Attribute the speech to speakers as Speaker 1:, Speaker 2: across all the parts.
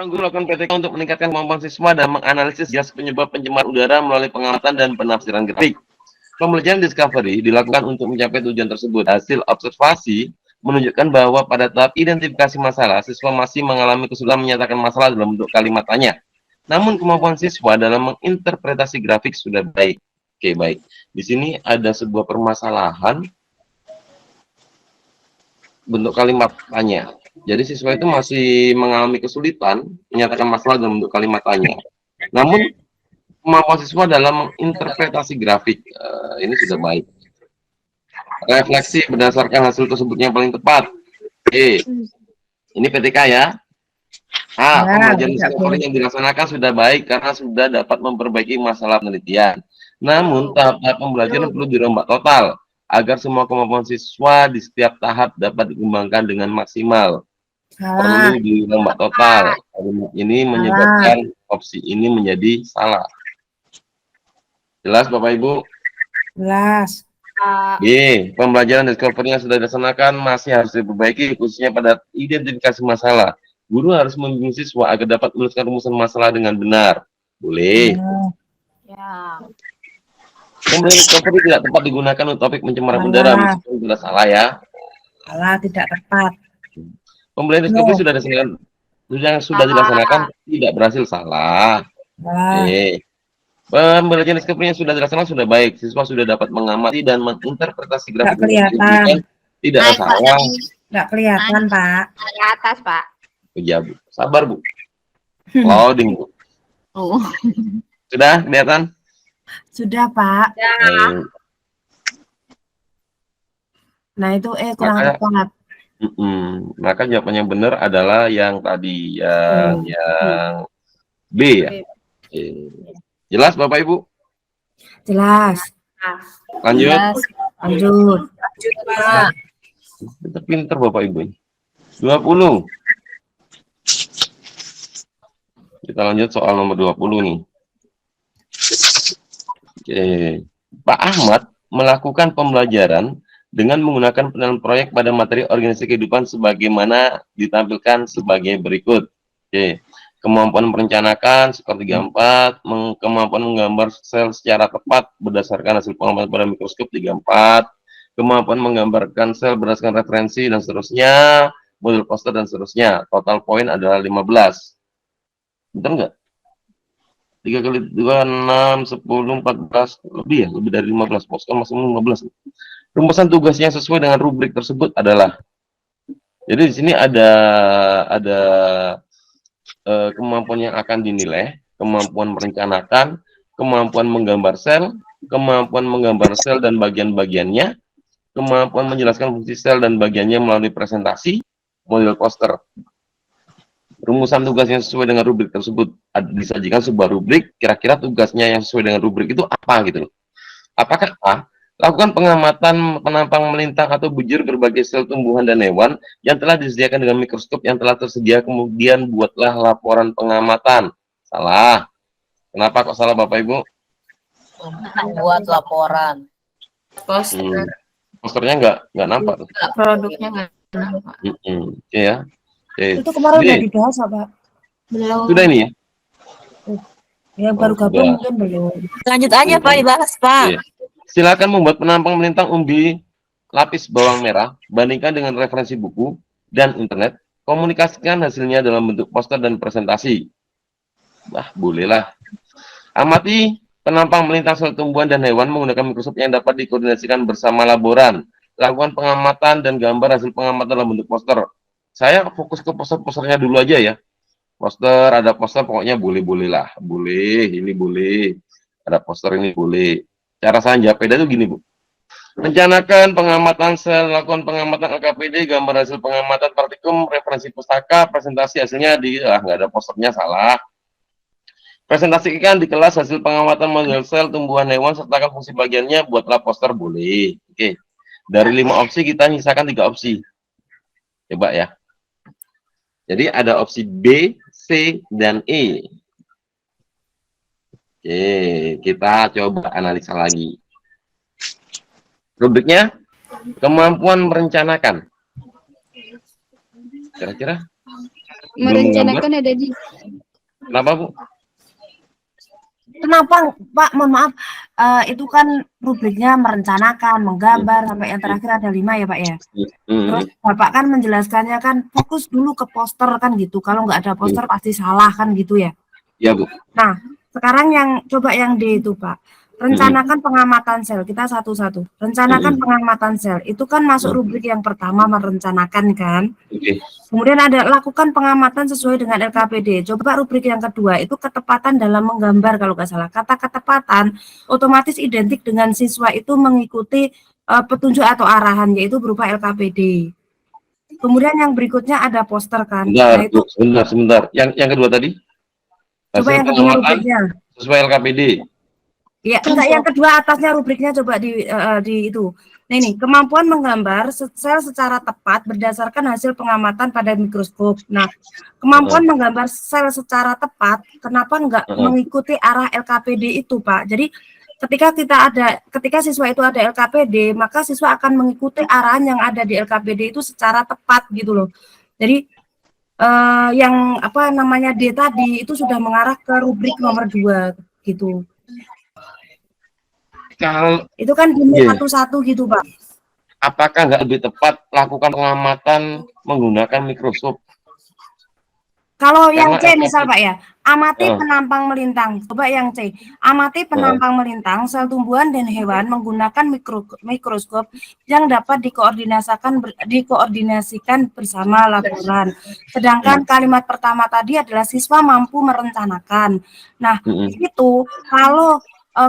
Speaker 1: Seorang guru melakukan PTK untuk meningkatkan kemampuan siswa dan menganalisis gas penyebab pencemaran udara melalui pengamatan dan penafsiran grafik. Pembelajaran discovery dilakukan untuk mencapai tujuan tersebut. Hasil observasi menunjukkan bahwa pada tahap identifikasi masalah, siswa masih mengalami kesulitan menyatakan masalah dalam bentuk kalimat tanya. Namun kemampuan siswa dalam menginterpretasi grafik sudah baik. Oke, baik. Di sini ada sebuah permasalahan bentuk kalimat tanya. Jadi siswa itu masih mengalami kesulitan menyatakan masalah dalam bentuk kalimat tanya. Namun kemampuan siswa dalam menginterpretasi grafik ini sudah baik. Refleksi berdasarkan hasil tersebut yang paling tepat. Oke, ini PTK ya. Pembelajaran discovery yang dilaksanakan sudah baik karena sudah dapat memperbaiki masalah penelitian. Namun tahap-tahap pembelajaran perlu dirombak total agar semua kemampuan siswa di setiap tahap dapat dikembangkan dengan maksimal. Perlu dirombak total. Ini menyebabkan opsi ini menjadi salah. Jelas Bapak Ibu?
Speaker 2: Jelas.
Speaker 1: B. Pembelajaran discovery yang sudah dilaksanakan masih harus diperbaiki khususnya pada identifikasi masalah. Guru harus membimbing siswa agar dapat menuliskan rumusan masalah dengan benar. Boleh.
Speaker 3: Ya.
Speaker 1: Pembelajaran discovery tidak tepat digunakan untuk topik pencemaran udara. Meskipun sudah salah ya.
Speaker 2: Salah, tidak tepat.
Speaker 1: Pembelajaran discovery sudah dilaksanakan tidak berhasil. Salah. Pembelajaran discovery yang sudah dilaksanakan sudah baik. Siswa sudah dapat mengamati dan menginterpretasi grafik.
Speaker 2: Tidak kelihatan.
Speaker 1: Tidak salah.
Speaker 2: Tidak kelihatan, Pak.
Speaker 3: Di atas, Pak.
Speaker 1: Ya, Bu. Sabar, Bu. Loading, Bu. Sudah kelihatan?
Speaker 2: Sudah, Pak.
Speaker 3: Ya.
Speaker 2: Nah, itu kurang tepat.
Speaker 1: Maka jawaban yang benar adalah yang tadi, yang B ya. Jelas Bapak Ibu?
Speaker 2: Jelas.
Speaker 1: Lanjut.
Speaker 2: Lanjut.
Speaker 3: Pak.
Speaker 1: Kita pinter Bapak Ibu. 20. Kita lanjut soal nomor 20 nih. Oke. Pak Ahmad melakukan pembelajaran dengan menggunakan penilaian proyek pada materi organisasi kehidupan sebagaimana ditampilkan sebagai berikut. Oke. Kemampuan merencanakan skor 34, kemampuan menggambar sel secara tepat berdasarkan hasil pengamatan pada mikroskop 34, kemampuan menggambarkan sel berdasarkan referensi dan seterusnya, model poster dan seterusnya. Total poin adalah 15. Betul nggak? 3 kali 2, 6, 10, 14, lebih ya? Lebih dari 15, poster masih 15. Rumusan tugasnya sesuai dengan rubrik tersebut adalah, jadi di sini ada kemampuan yang akan dinilai, kemampuan merencanakan, kemampuan menggambar sel, kemampuan menggambar sel dan bagian-bagiannya, kemampuan menjelaskan fungsi sel dan bagiannya melalui presentasi, model poster. Rumusan tugasnya sesuai dengan rubrik tersebut disajikan sebuah rubrik, kira-kira tugasnya yang sesuai dengan rubrik itu apa gitu loh. Apakah A? Lakukan pengamatan penampang melintang atau bujur berbagai sel tumbuhan dan hewan yang telah disediakan dengan mikroskop yang telah tersedia, kemudian buatlah laporan pengamatan. Salah. Kenapa kok salah Bapak Ibu?
Speaker 3: Buat laporan.
Speaker 1: Posternya nggak nampak.
Speaker 3: Produknya nggak nampak.
Speaker 1: Ya.
Speaker 2: Itu kemarin udah dibahas Pak?
Speaker 3: Belum.
Speaker 1: Sudah ini ya?
Speaker 2: Yang baru gabung mungkin belum.
Speaker 3: Lanjut aja Pak, dibahas Pak.
Speaker 1: Iya. Silakan membuat penampang melintang umbi lapis bawang merah, bandingkan dengan referensi buku dan internet, komunikasikan hasilnya dalam bentuk poster dan presentasi. Wah, bolehlah. Amati penampang melintang sel tumbuhan dan hewan menggunakan mikroskop yang dapat dikoordinasikan bersama laboran. Lakukan pengamatan dan gambar hasil pengamatan dalam bentuk poster. Saya fokus ke poster-posternya dulu aja ya. Poster, ada poster pokoknya boleh-boleh lah. Boleh, ini boleh. Ada poster ini boleh. Cara saya jawab itu gini, Bu. Rencanakan pengamatan sel, lakukan pengamatan LKPD, gambar hasil pengamatan partikum, referensi pustaka, presentasi hasilnya nggak ada posternya, salah. Presentasikan di kelas hasil pengamatan model sel, tumbuhan hewan, sertakan fungsi bagiannya, buatlah poster, boleh. Oke. Dari 5 opsi, kita nyisakan 3 opsi. Coba ya. Jadi ada opsi B, C, dan E. Oke, kita coba analisa lagi. Rubriknya, kemampuan merencanakan. Kira-kira
Speaker 4: Merencanakan ada di
Speaker 1: Kenapa, Bu?
Speaker 2: Kenapa, Pak? Mohon maaf, itu kan rubriknya merencanakan, menggambar, sampai yang terakhir ada 5 ya, Pak ya? Terus Bapak kan menjelaskannya kan fokus dulu ke poster kan gitu. Kalau nggak ada poster pasti salah kan gitu ya.
Speaker 1: Ya, Bu.
Speaker 2: Nah, sekarang coba yang D itu, Pak. Rencanakan pengamatan sel. Kita satu-satu. Rencanakan pengamatan sel. Itu kan masuk rubrik yang pertama, merencanakan kan.
Speaker 1: Oke.
Speaker 2: Kemudian ada lakukan pengamatan sesuai dengan LKPD. Coba rubrik yang kedua, itu ketepatan dalam menggambar kalau nggak salah. Kata ketepatan otomatis identik dengan siswa itu mengikuti petunjuk atau arahan, yaitu berupa LKPD. Kemudian yang berikutnya ada poster kan. Nah, itu
Speaker 1: Sebentar. Yang kedua tadi?
Speaker 2: coba yang kedua rubriknya.
Speaker 1: Sesuai LKPD.
Speaker 2: Ya, enggak, yang kedua atasnya rubriknya coba di itu. Nah, ini kemampuan menggambar sel secara tepat berdasarkan hasil pengamatan pada mikroskop. Nah, kemampuan menggambar sel secara tepat, kenapa enggak mengikuti arah LKPD itu, Pak? Jadi ketika siswa itu ada LKPD, maka siswa akan mengikuti arahan yang ada di LKPD itu secara tepat gitu loh. Jadi yang apa namanya D tadi itu sudah mengarah ke rubrik nomor 2 gitu.
Speaker 1: Kalau
Speaker 2: itu kan bunyi satu-satu gitu, Pak.
Speaker 1: Apakah nggak lebih tepat lakukan pengamatan menggunakan mikroskop?
Speaker 2: Kalau yang C misal, Pak ya, amati penampang melintang. Coba yang C, amati penampang melintang sel tumbuhan dan hewan menggunakan mikroskop yang dapat dikoordinasikan bersama laporan. Sedangkan kalimat pertama tadi adalah siswa mampu merencanakan. Nah, itu kalau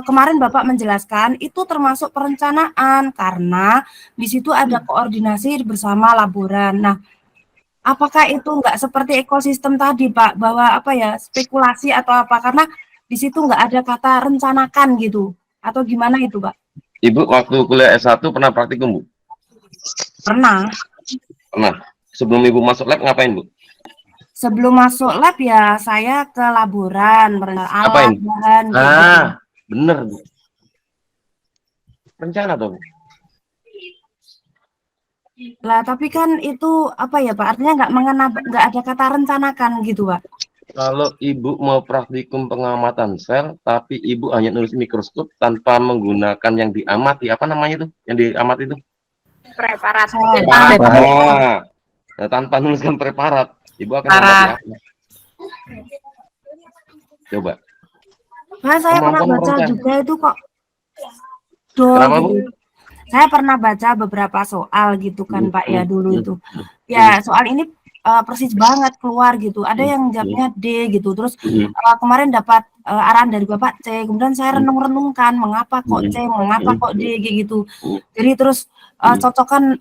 Speaker 2: kemarin Bapak menjelaskan itu termasuk perencanaan karena di situ ada koordinasi bersama laboran. Nah, apakah itu enggak seperti ekosistem tadi, Pak, bahwa apa ya, spekulasi atau apa, karena di situ enggak ada kata rencanakan gitu, atau gimana itu, Pak?
Speaker 1: Ibu waktu kuliah S1 pernah praktikum, Bu?
Speaker 2: Pernah.
Speaker 1: Sebelum Ibu masuk lab ngapain, Bu?
Speaker 2: Sebelum masuk lab ya saya ke laboran,
Speaker 1: Apain?
Speaker 2: bahan gitu.
Speaker 1: Bener, Bu. Rencana dong.
Speaker 2: Lah, tapi kan itu apa ya, Pak? Artinya nggak ada kata rencanakan gitu, Pak.
Speaker 1: Kalau Ibu mau praktikum pengamatan sel, tapi Ibu hanya nulis mikroskop tanpa menggunakan yang diamati, apa namanya itu? Yang diamati itu?
Speaker 3: Preparat.
Speaker 1: Nah, tanpa nuliskan preparat, Ibu akan mengamati apa? Coba.
Speaker 2: Nah, saya pernah baca juga itu kok.
Speaker 1: Kenapa, Bu?
Speaker 2: Saya pernah baca beberapa soal gitu kan, Pak, ya dulu itu. Ya, soal ini persis banget keluar gitu. Ada yang jawabnya D gitu. Terus kemarin dapat arahan dari Bapak C. Kemudian saya renung-renungkan mengapa kok C, mengapa kok D gitu. Jadi terus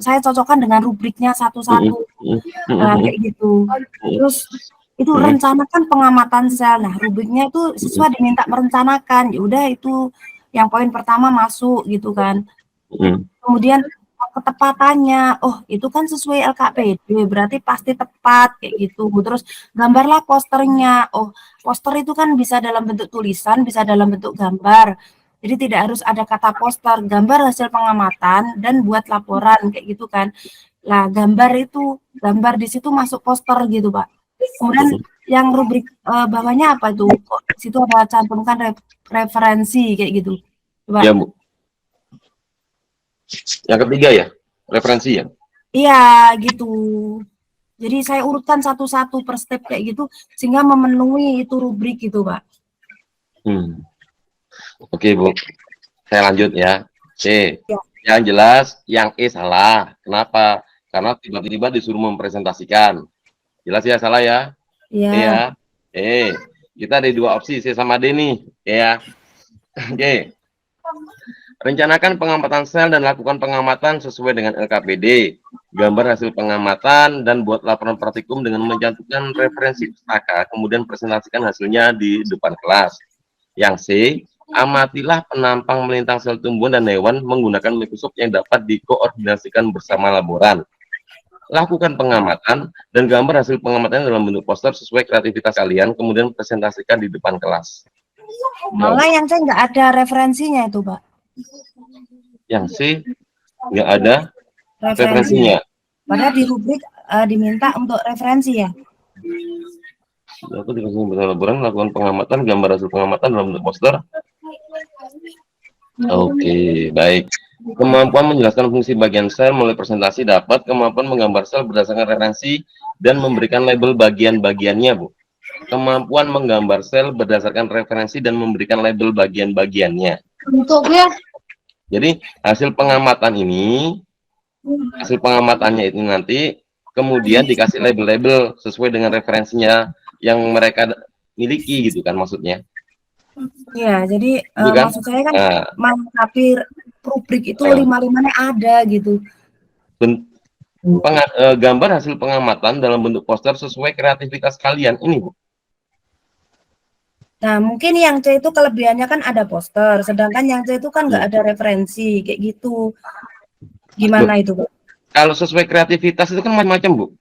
Speaker 2: saya cocokkan dengan rubriknya satu-satu. Kayak gitu. Terus itu rencanakan pengamatan sel. Nah, rubriknya itu siswa diminta merencanakan. Ya udah itu yang poin pertama masuk gitu kan. Kemudian ketepatannya, oh itu kan sesuai LKPD, berarti pasti tepat kayak gitu. Terus gambarlah posternya. Oh, poster itu kan bisa dalam bentuk tulisan, bisa dalam bentuk gambar. Jadi tidak harus ada kata poster, gambar hasil pengamatan dan buat laporan kayak gitu kan. Lah, gambar di situ masuk poster gitu, Pak. Kemudian yang rubrik bawahnya apa itu? Kok situ ada cantumkan referensi kayak gitu. Coba.
Speaker 1: Ya, Bu. Yang ketiga ya, referensi ya?
Speaker 2: Iya, gitu. Jadi saya urutkan satu-satu per step kayak gitu, sehingga memenuhi itu rubrik gitu, Pak.
Speaker 1: Oke, Bu. Saya lanjut ya. C. Ya. Yang jelas, yang E salah. Kenapa? Karena tiba-tiba disuruh mempresentasikan. Jelas ya, salah ya?
Speaker 2: Iya.
Speaker 1: E. Kita ada 2 opsi, C sama D nih. Ya. Oke. Rencanakan pengamatan sel dan lakukan pengamatan sesuai dengan LKPD. Gambar hasil pengamatan dan buat laporan praktikum dengan mencantumkan referensi pustaka, kemudian presentasikan hasilnya di depan kelas. Yang C, amatilah penampang melintang sel tumbuhan dan hewan menggunakan mikroskop yang dapat dikoordinasikan bersama laboran. Lakukan pengamatan dan gambar hasil pengamatan dalam bentuk poster sesuai kreativitas kalian, kemudian presentasikan di depan kelas.
Speaker 2: Malah yang saya nggak ada referensinya itu, Pak.
Speaker 1: Yang C nggak ada referensinya.
Speaker 2: Padahal di rubrik diminta untuk referensi ya.
Speaker 1: Aku dikasih bersama laporan melakukan pengamatan gambar hasil pengamatan dalam bentuk poster. Oke, baik. Kemampuan menjelaskan fungsi bagian sel melalui presentasi dapat kemampuan menggambar sel berdasarkan referensi dan memberikan label bagian-bagiannya, Bu. Kemampuan menggambar sel berdasarkan referensi dan memberikan label bagian-bagiannya.
Speaker 3: Bentuknya
Speaker 1: Jadi hasil pengamatannya itu nanti kemudian dikasih label-label sesuai dengan referensinya yang mereka miliki gitu kan maksudnya.
Speaker 2: Ya, jadi
Speaker 1: Itu kan?
Speaker 2: maksud saya kan
Speaker 1: Nah,
Speaker 2: melengkapi rubrik itu
Speaker 1: nah,
Speaker 2: 5-5-nya ada gitu.
Speaker 1: gambar hasil pengamatan dalam bentuk poster sesuai kreativitas kalian ini, Bu.
Speaker 2: Nah, mungkin yang C itu kelebihannya kan ada poster, sedangkan yang C itu kan nggak ada referensi, kayak gitu. Gimana itu, Bu?
Speaker 1: Kalau sesuai kreativitas itu kan macam-macam, Bu.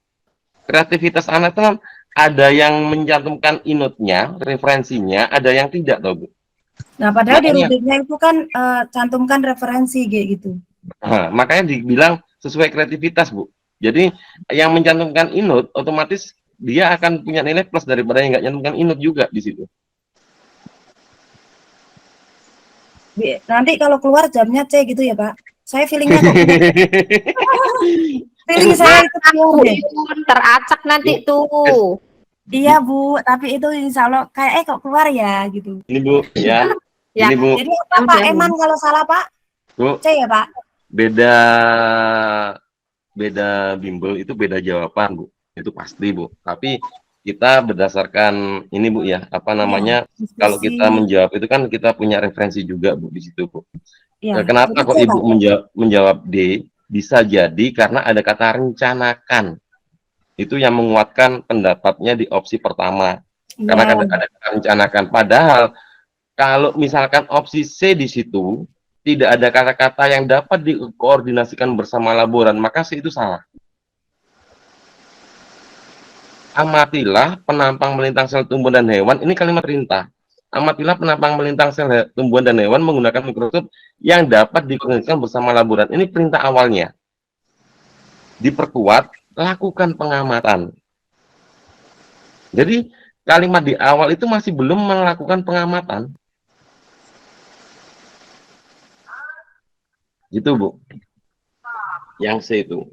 Speaker 1: Kreativitas anak itu kan ada yang mencantumkan inutnya, referensinya, ada yang tidak, toh, Bu.
Speaker 2: Nah, padahal di
Speaker 1: Makanya,
Speaker 2: rubriknya itu kan cantumkan referensi kayak gitu.
Speaker 1: makanya dibilang sesuai kreativitas, Bu. Jadi yang mencantumkan inut otomatis dia akan punya nilai plus daripada yang nggak mencantumkan inut juga di situ.
Speaker 2: Nanti kalau keluar jamnya C gitu ya, Pak. Saya feelingnya kok gitu. Feeling saya itu
Speaker 3: aku
Speaker 2: deh.
Speaker 3: itu teracak nanti tuh.
Speaker 2: Iya, Bu, tapi itu insya Allah kayak kok keluar ya gitu.
Speaker 1: Ini, Bu, ya.
Speaker 3: Ya.
Speaker 1: Ini, Bu.
Speaker 2: Jadi apa Pak Eman kalau salah, Pak?
Speaker 1: Bu,
Speaker 2: C ya, Pak?
Speaker 1: beda bimbel itu beda jawaban, Bu. Itu pasti, Bu. Tapi kita berdasarkan ini, Bu, ya, apa namanya, kalau kita menjawab itu kan kita punya referensi juga, Bu, di situ, Bu.
Speaker 2: Ya,
Speaker 1: Kenapa kok Ibu menjawab D? Bisa jadi karena ada kata rencanakan. Itu yang menguatkan pendapatnya di opsi pertama. Karena
Speaker 2: ya.
Speaker 1: ada kata rencanakan. Padahal kalau misalkan opsi C di situ tidak ada kata-kata yang dapat dikoordinasikan bersama laboran, maka C itu salah. Amatilah penampang melintang sel tumbuhan dan hewan. Ini kalimat perintah. Amatilah penampang melintang sel tumbuhan dan hewan menggunakan mikroskop yang dapat dikoordinasikan bersama laboran. Ini perintah awalnya. Diperkuat, lakukan pengamatan. Jadi kalimat di awal itu masih belum melakukan pengamatan. Gitu, Bu. Yang C itu.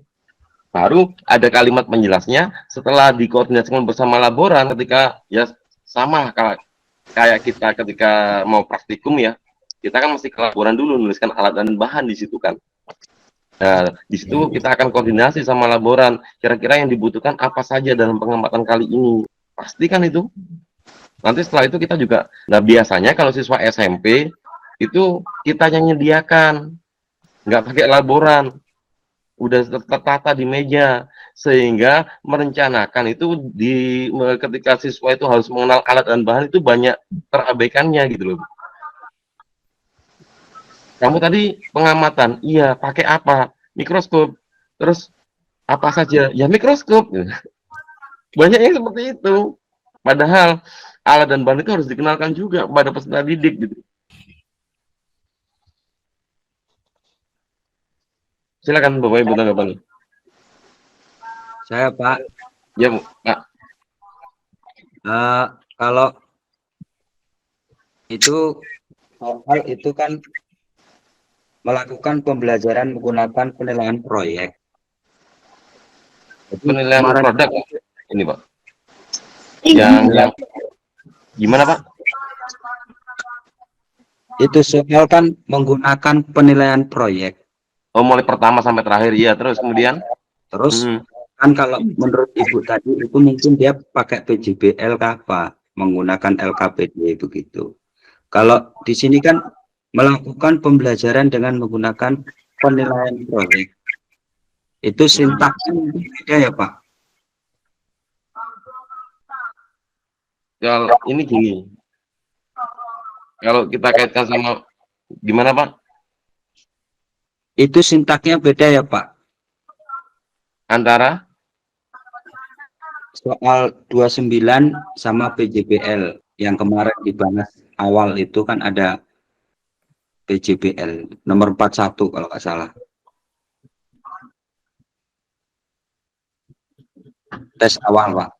Speaker 1: Baru ada kalimat penjelasnya setelah dikoordinasikan bersama laboran ketika ya sama kayak kita ketika mau praktikum ya. Kita kan mesti ke laboran dulu nuliskan alat dan bahan di situ kan. Nah, di situ kita akan koordinasi sama laboran. Kira-kira yang dibutuhkan apa saja dalam pengamatan kali ini. Pasti kan itu. Nanti setelah itu kita juga, nah biasanya kalau siswa SMP itu kita yang menyediakan, nggak pakai laboran, udah tertata di meja, sehingga merencanakan itu ketika siswa itu harus mengenal alat dan bahan itu banyak terabaikannya gitu loh. Kamu tadi pengamatan, iya pakai apa? Mikroskop. Terus apa saja? Ya mikroskop. Banyak yang seperti itu. Padahal alat dan bahan itu harus dikenalkan juga kepada peserta didik gitu. Silakan Bapak Ibu tanggapan.
Speaker 4: Saya Pak.
Speaker 1: Ya Pak.
Speaker 4: Kalau itu hal itu kan melakukan pembelajaran menggunakan penilaian proyek. Jadi,
Speaker 1: Penilaian
Speaker 4: kemarin
Speaker 1: produk ini Pak. Yang gimana Pak?
Speaker 4: itu soal kan menggunakan penilaian proyek.
Speaker 1: Oh mulai pertama sampai terakhir ya. Terus kemudian?
Speaker 4: Terus kan kalau menurut Ibu tadi itu mungkin dia pakai PJBL apa menggunakan LKPD begitu. Kalau di sini kan melakukan pembelajaran dengan menggunakan penilaian proyek. Itu sintaksnya beda ya Pak?
Speaker 1: Kalau ini gini. Kalau kita kaitkan sama gimana Pak?
Speaker 4: Itu sintaknya beda ya Pak?
Speaker 1: Antara
Speaker 4: Soal 29 sama PJBL yang kemarin dibahas awal itu kan ada PJBL nomor 41 kalau nggak salah. Tes awal Pak.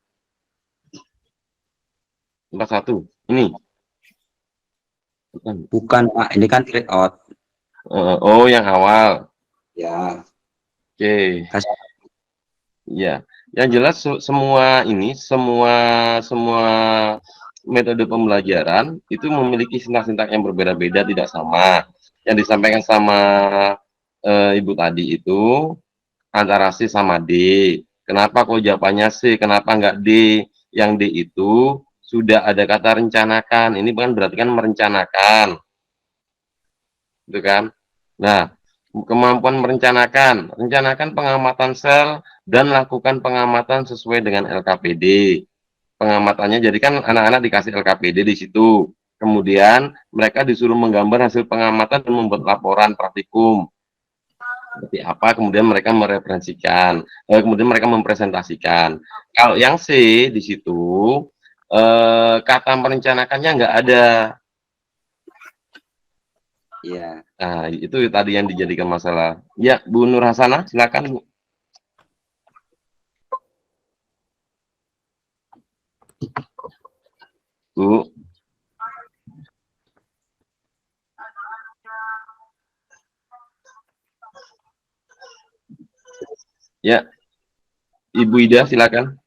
Speaker 1: 41. Ini. Bukan.
Speaker 4: Bukan Pak, ini kan tryout.
Speaker 1: Oh, yang awal.
Speaker 4: Ya.
Speaker 1: Oke.
Speaker 4: Kasih.
Speaker 1: Ya. Yang jelas semua metode pembelajaran itu memiliki sintak-sintak yang berbeda-beda, tidak sama. Yang disampaikan sama Ibu tadi itu antara C sama D. Kenapa kok jawabannya C? Kenapa enggak D? Yang D itu sudah ada kata rencanakan. Ini kan berarti kan merencanakan. Gitu kan? Nah, kemampuan merencanakan. Rencanakan pengamatan sel dan lakukan pengamatan sesuai dengan LKPD. Pengamatannya jadi kan anak-anak dikasih LKPD di situ. Kemudian mereka disuruh menggambar hasil pengamatan dan membuat laporan praktikum. Seperti apa, kemudian mereka mereferensikan, kemudian mereka mempresentasikan. Kalau yang C di situ kata merencanakannya nggak ada.
Speaker 4: Iya.
Speaker 1: Nah, itu tadi yang dijadikan masalah. Ya, Bu Nur Hasanah, silakan Bu. Bu. Ya, Ibu Ida, silakan.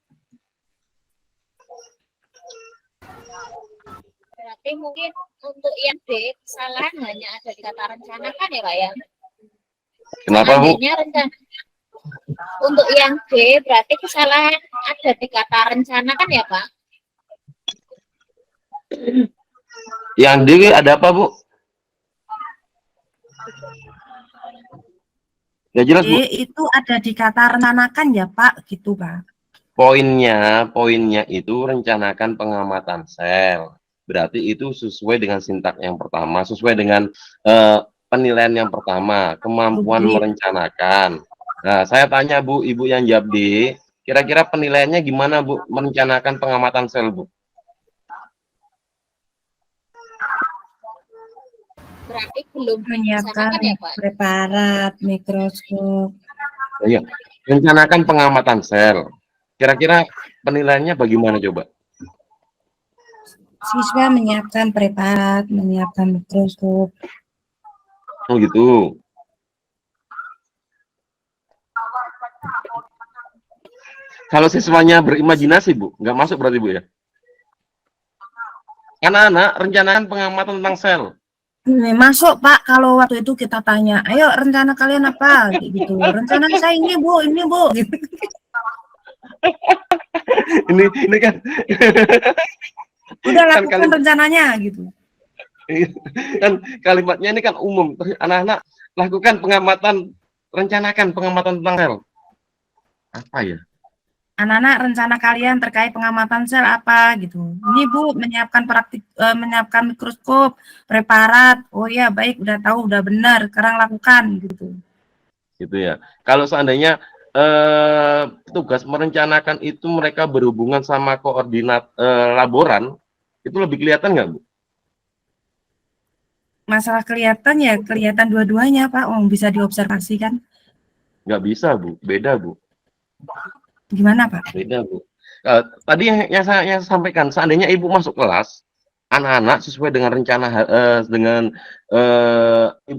Speaker 3: Berarti mungkin untuk yang D, kesalahan hanya ada di kata rencanakan ya Pak ya?
Speaker 1: Kenapa Bu?
Speaker 3: Seandainya untuk yang D, berarti kesalahan ada di kata rencanakan ya Pak?
Speaker 1: Yang D ada apa Bu? Ya jelas Bu.
Speaker 2: Itu ada di kata rencanakan ya Pak, gitu Pak.
Speaker 1: Poinnya itu rencanakan pengamatan sel. Berarti itu sesuai dengan sintak yang pertama, sesuai dengan penilaian yang pertama, kemampuan merencanakan. Nah, saya tanya Bu, Ibu yang jawab D, kira-kira penilaiannya gimana Bu merencanakan pengamatan sel Bu?
Speaker 3: Berarti belum
Speaker 2: Menyiapkan
Speaker 3: direncanakan ya Pak?
Speaker 2: preparat, mikroskop.
Speaker 1: Iya, rencanakan pengamatan sel. Kira-kira penilaiannya bagaimana coba?
Speaker 2: Siswa menyiapkan preparat, menyiapkan mikroskop.
Speaker 1: Oh gitu. Kalau siswanya berimajinasi Bu, nggak masuk berarti Bu ya? Anak-anak rencanakan pengamatan tentang sel.
Speaker 2: Masuk Pak, kalau waktu itu kita tanya, ayo rencana kalian apa? Gitu. Rencana saya ini Bu, gitu.
Speaker 1: ini kan
Speaker 2: Udah
Speaker 1: kan
Speaker 2: lakukan rencananya gitu.
Speaker 1: Kan kalimatnya ini kan umum. Anak-anak lakukan pengamatan, rencanakan pengamatan tentang sel. Apa ya?
Speaker 2: Anak-anak rencana kalian terkait pengamatan sel apa gitu. Ini Bu menyiapkan menyiapkan mikroskop, preparat. Oh ya baik, udah tahu, udah benar. Sekarang lakukan gitu.
Speaker 1: Gitu ya. Kalau seandainya tugas merencanakan itu mereka berhubungan sama koordinat laboran, itu lebih kelihatan nggak Bu?
Speaker 2: Masalah kelihatan ya, kelihatan dua-duanya Pak. Oh, bisa diobservasi kan?
Speaker 1: Nggak bisa Bu, beda Bu.
Speaker 2: Gimana Pak?
Speaker 1: Beda Bu. Tadi yang saya sampaikan, seandainya Ibu masuk kelas, anak-anak sesuai dengan rencana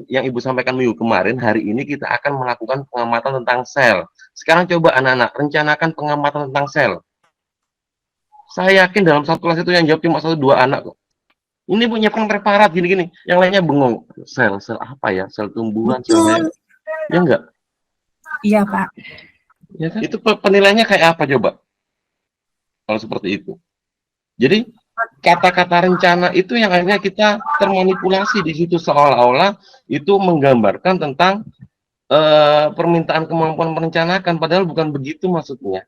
Speaker 1: yang Ibu sampaikan minggu kemarin, hari ini kita akan melakukan pengamatan tentang sel. Sekarang coba anak-anak rencanakan pengamatan tentang sel. Saya yakin dalam satu kelas itu yang jawab cuma 1-2 anak kok. Ini punya preparat gini-gini, yang lainnya bengong. Sel apa ya? Sel tumbuhan, sel ya enggak?
Speaker 2: Iya Pak.
Speaker 1: Ya kan? Itu penilaiannya kayak apa coba? Kalau seperti itu. Jadi kata-kata rencana itu yang akhirnya kita termanipulasi di situ, seolah-olah itu menggambarkan tentang permintaan kemampuan merencanakan, padahal bukan begitu maksudnya.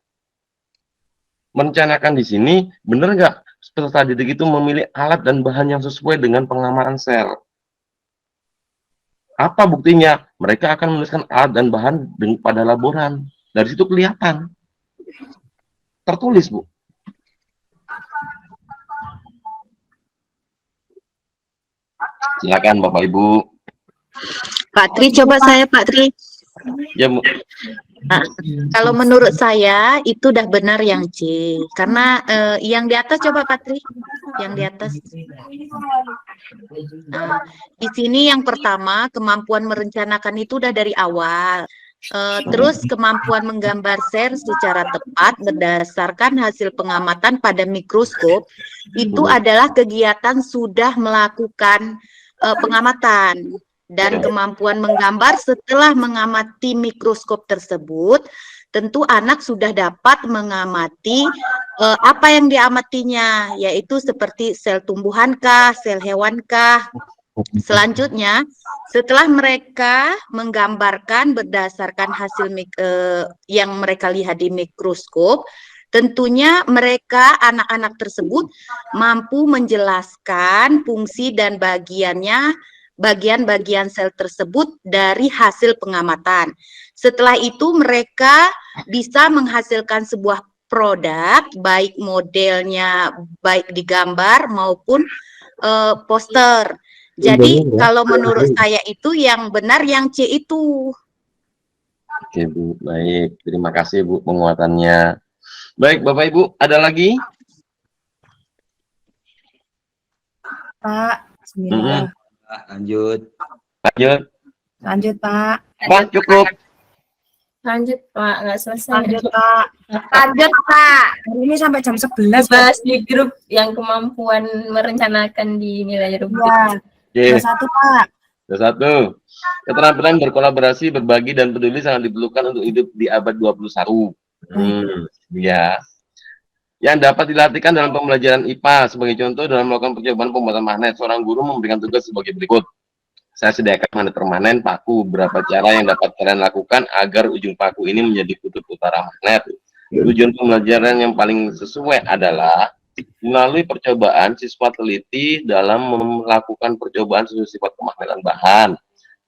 Speaker 1: Merencanakan di sini benar nggak peserta didik itu memilih alat dan bahan yang sesuai dengan pengamatan sel. Apa buktinya? Mereka akan menuliskan alat dan bahan pada laboran. Dari situ kelihatan. Tertulis, Bu. Silakan Bapak Ibu.
Speaker 5: Pak Tri, coba saya Pak Tri.
Speaker 1: Ya, Bu.
Speaker 5: Nah, kalau menurut saya itu udah benar yang C. Karena yang di atas coba Pak Tri. yang di atas. Nah, di sini yang pertama kemampuan merencanakan itu udah dari awal. Terus kemampuan menggambar sel secara tepat berdasarkan hasil pengamatan pada mikroskop itu adalah kegiatan sudah melakukan pengamatan, dan kemampuan menggambar setelah mengamati mikroskop tersebut tentu anak sudah dapat mengamati apa yang diamatinya, yaitu seperti sel tumbuhankah, sel hewankah. Selanjutnya, setelah mereka menggambarkan berdasarkan hasil yang mereka lihat di mikroskop, tentunya mereka, anak-anak tersebut, mampu menjelaskan fungsi dan bagian-bagian sel tersebut dari hasil pengamatan. Setelah itu mereka bisa menghasilkan sebuah produk, baik modelnya, baik digambar maupun poster. Jadi kalau menurut saya itu yang benar yang C itu.
Speaker 1: Oke Bu, baik. Terima kasih Bu penguatannya. Baik Bapak Ibu, ada lagi?
Speaker 2: Pak, bismillah.
Speaker 4: Lanjut.
Speaker 2: Lanjut Pak.
Speaker 1: Pak, cukup.
Speaker 6: Lanjut Pak, nggak selesai.
Speaker 2: Lanjut Pak.
Speaker 3: Lanjut Pak.
Speaker 2: Hari ini sampai jam 11. Pak.
Speaker 6: Bahas di grup yang kemampuan merencanakan di nilai rubrik.
Speaker 2: Ya,
Speaker 1: Oke,
Speaker 2: satu Pak.
Speaker 1: satu. Keterampilan berkolaborasi, berbagi, dan peduli sangat diperlukan untuk hidup di abad 21. Ya. Yang dapat dilatihkan dalam pembelajaran IPA. Sebagai contoh, dalam melakukan percobaan pembuatan magnet, seorang guru memberikan tugas sebagai berikut. Saya sediakan magnet permanen paku. Berapa cara yang dapat kalian lakukan agar ujung paku ini menjadi kutub utara magnet? Tujuan pembelajaran yang paling sesuai adalah melalui percobaan, siswa teliti dalam melakukan percobaan sesuai sifat kemagnetan bahan.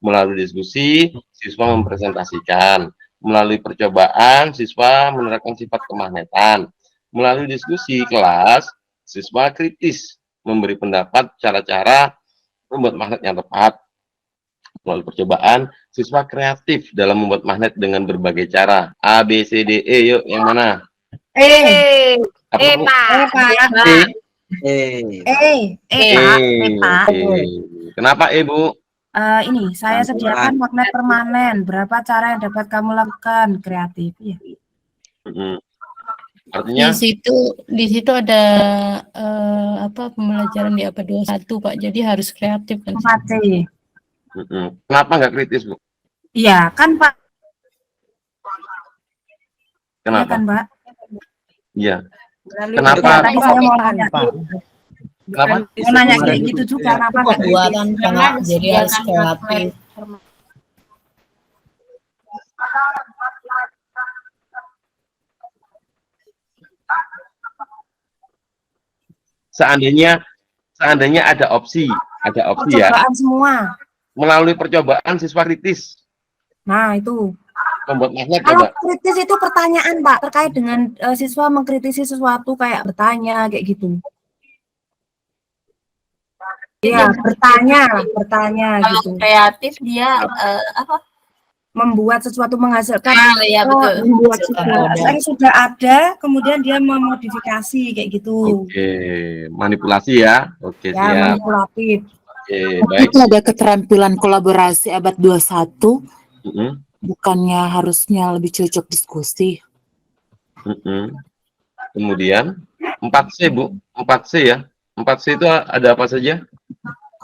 Speaker 1: Melalui diskusi, siswa mempresentasikan. Melalui percobaan, siswa menerapkan sifat kemagnetan. Melalui diskusi kelas, siswa kritis memberi pendapat cara-cara membuat magnet yang tepat. Melalui percobaan, siswa kreatif dalam membuat magnet dengan berbagai cara. A, B, C, D, E, yuk yang mana? Apa, Bu?
Speaker 3: Pak.
Speaker 2: Pak.
Speaker 1: Kenapa Bu?
Speaker 2: Ini saya sediakan magnet permanen. Berapa cara yang dapat kamu lakukan? Kreatif. Ya.
Speaker 1: Artinya
Speaker 6: Di situ ada pembelajaran di abad 21 Pak. Jadi harus kreatif kan.
Speaker 2: 4C.
Speaker 1: Kenapa nggak kritis Bu?
Speaker 2: Iya kan Pak. Iya
Speaker 1: Kenapa?
Speaker 2: kan Pak.
Speaker 1: Iya.
Speaker 2: Lalu
Speaker 1: Kenapa?
Speaker 2: Tadi saya mau nanya.
Speaker 1: Kenapa?
Speaker 2: Mau nanya kayak gitu juga. Kenapa nggak kritis?
Speaker 6: Buatan Pak. Jadi harus kreatif.
Speaker 1: Seandainya ada opsi ya.
Speaker 2: Percobaan semua.
Speaker 1: Melalui percobaan siswa kritis
Speaker 2: Nah itu.
Speaker 1: membuat magnet
Speaker 2: Kalau
Speaker 1: coba.
Speaker 2: kritis itu pertanyaan Pak terkait dengan siswa mengkritisi sesuatu kayak bertanya kayak gitu. Iya bertanya
Speaker 6: Kalau
Speaker 2: gitu.
Speaker 6: kreatif dia
Speaker 2: Membuat sesuatu menghasilkan.
Speaker 6: ya betul.
Speaker 2: Membuat sesuatu yang sudah ada kemudian dia memodifikasi kayak gitu.
Speaker 1: Oke, manipulasi ya. Oke,
Speaker 2: Ya
Speaker 1: siap.
Speaker 2: manipulatif.
Speaker 1: Oke, baik.
Speaker 7: Itu ada keterampilan kolaborasi abad 21, bukannya harusnya lebih cocok diskusi.
Speaker 1: Kemudian 4C Bu, 4C ya. 4C itu ada apa saja?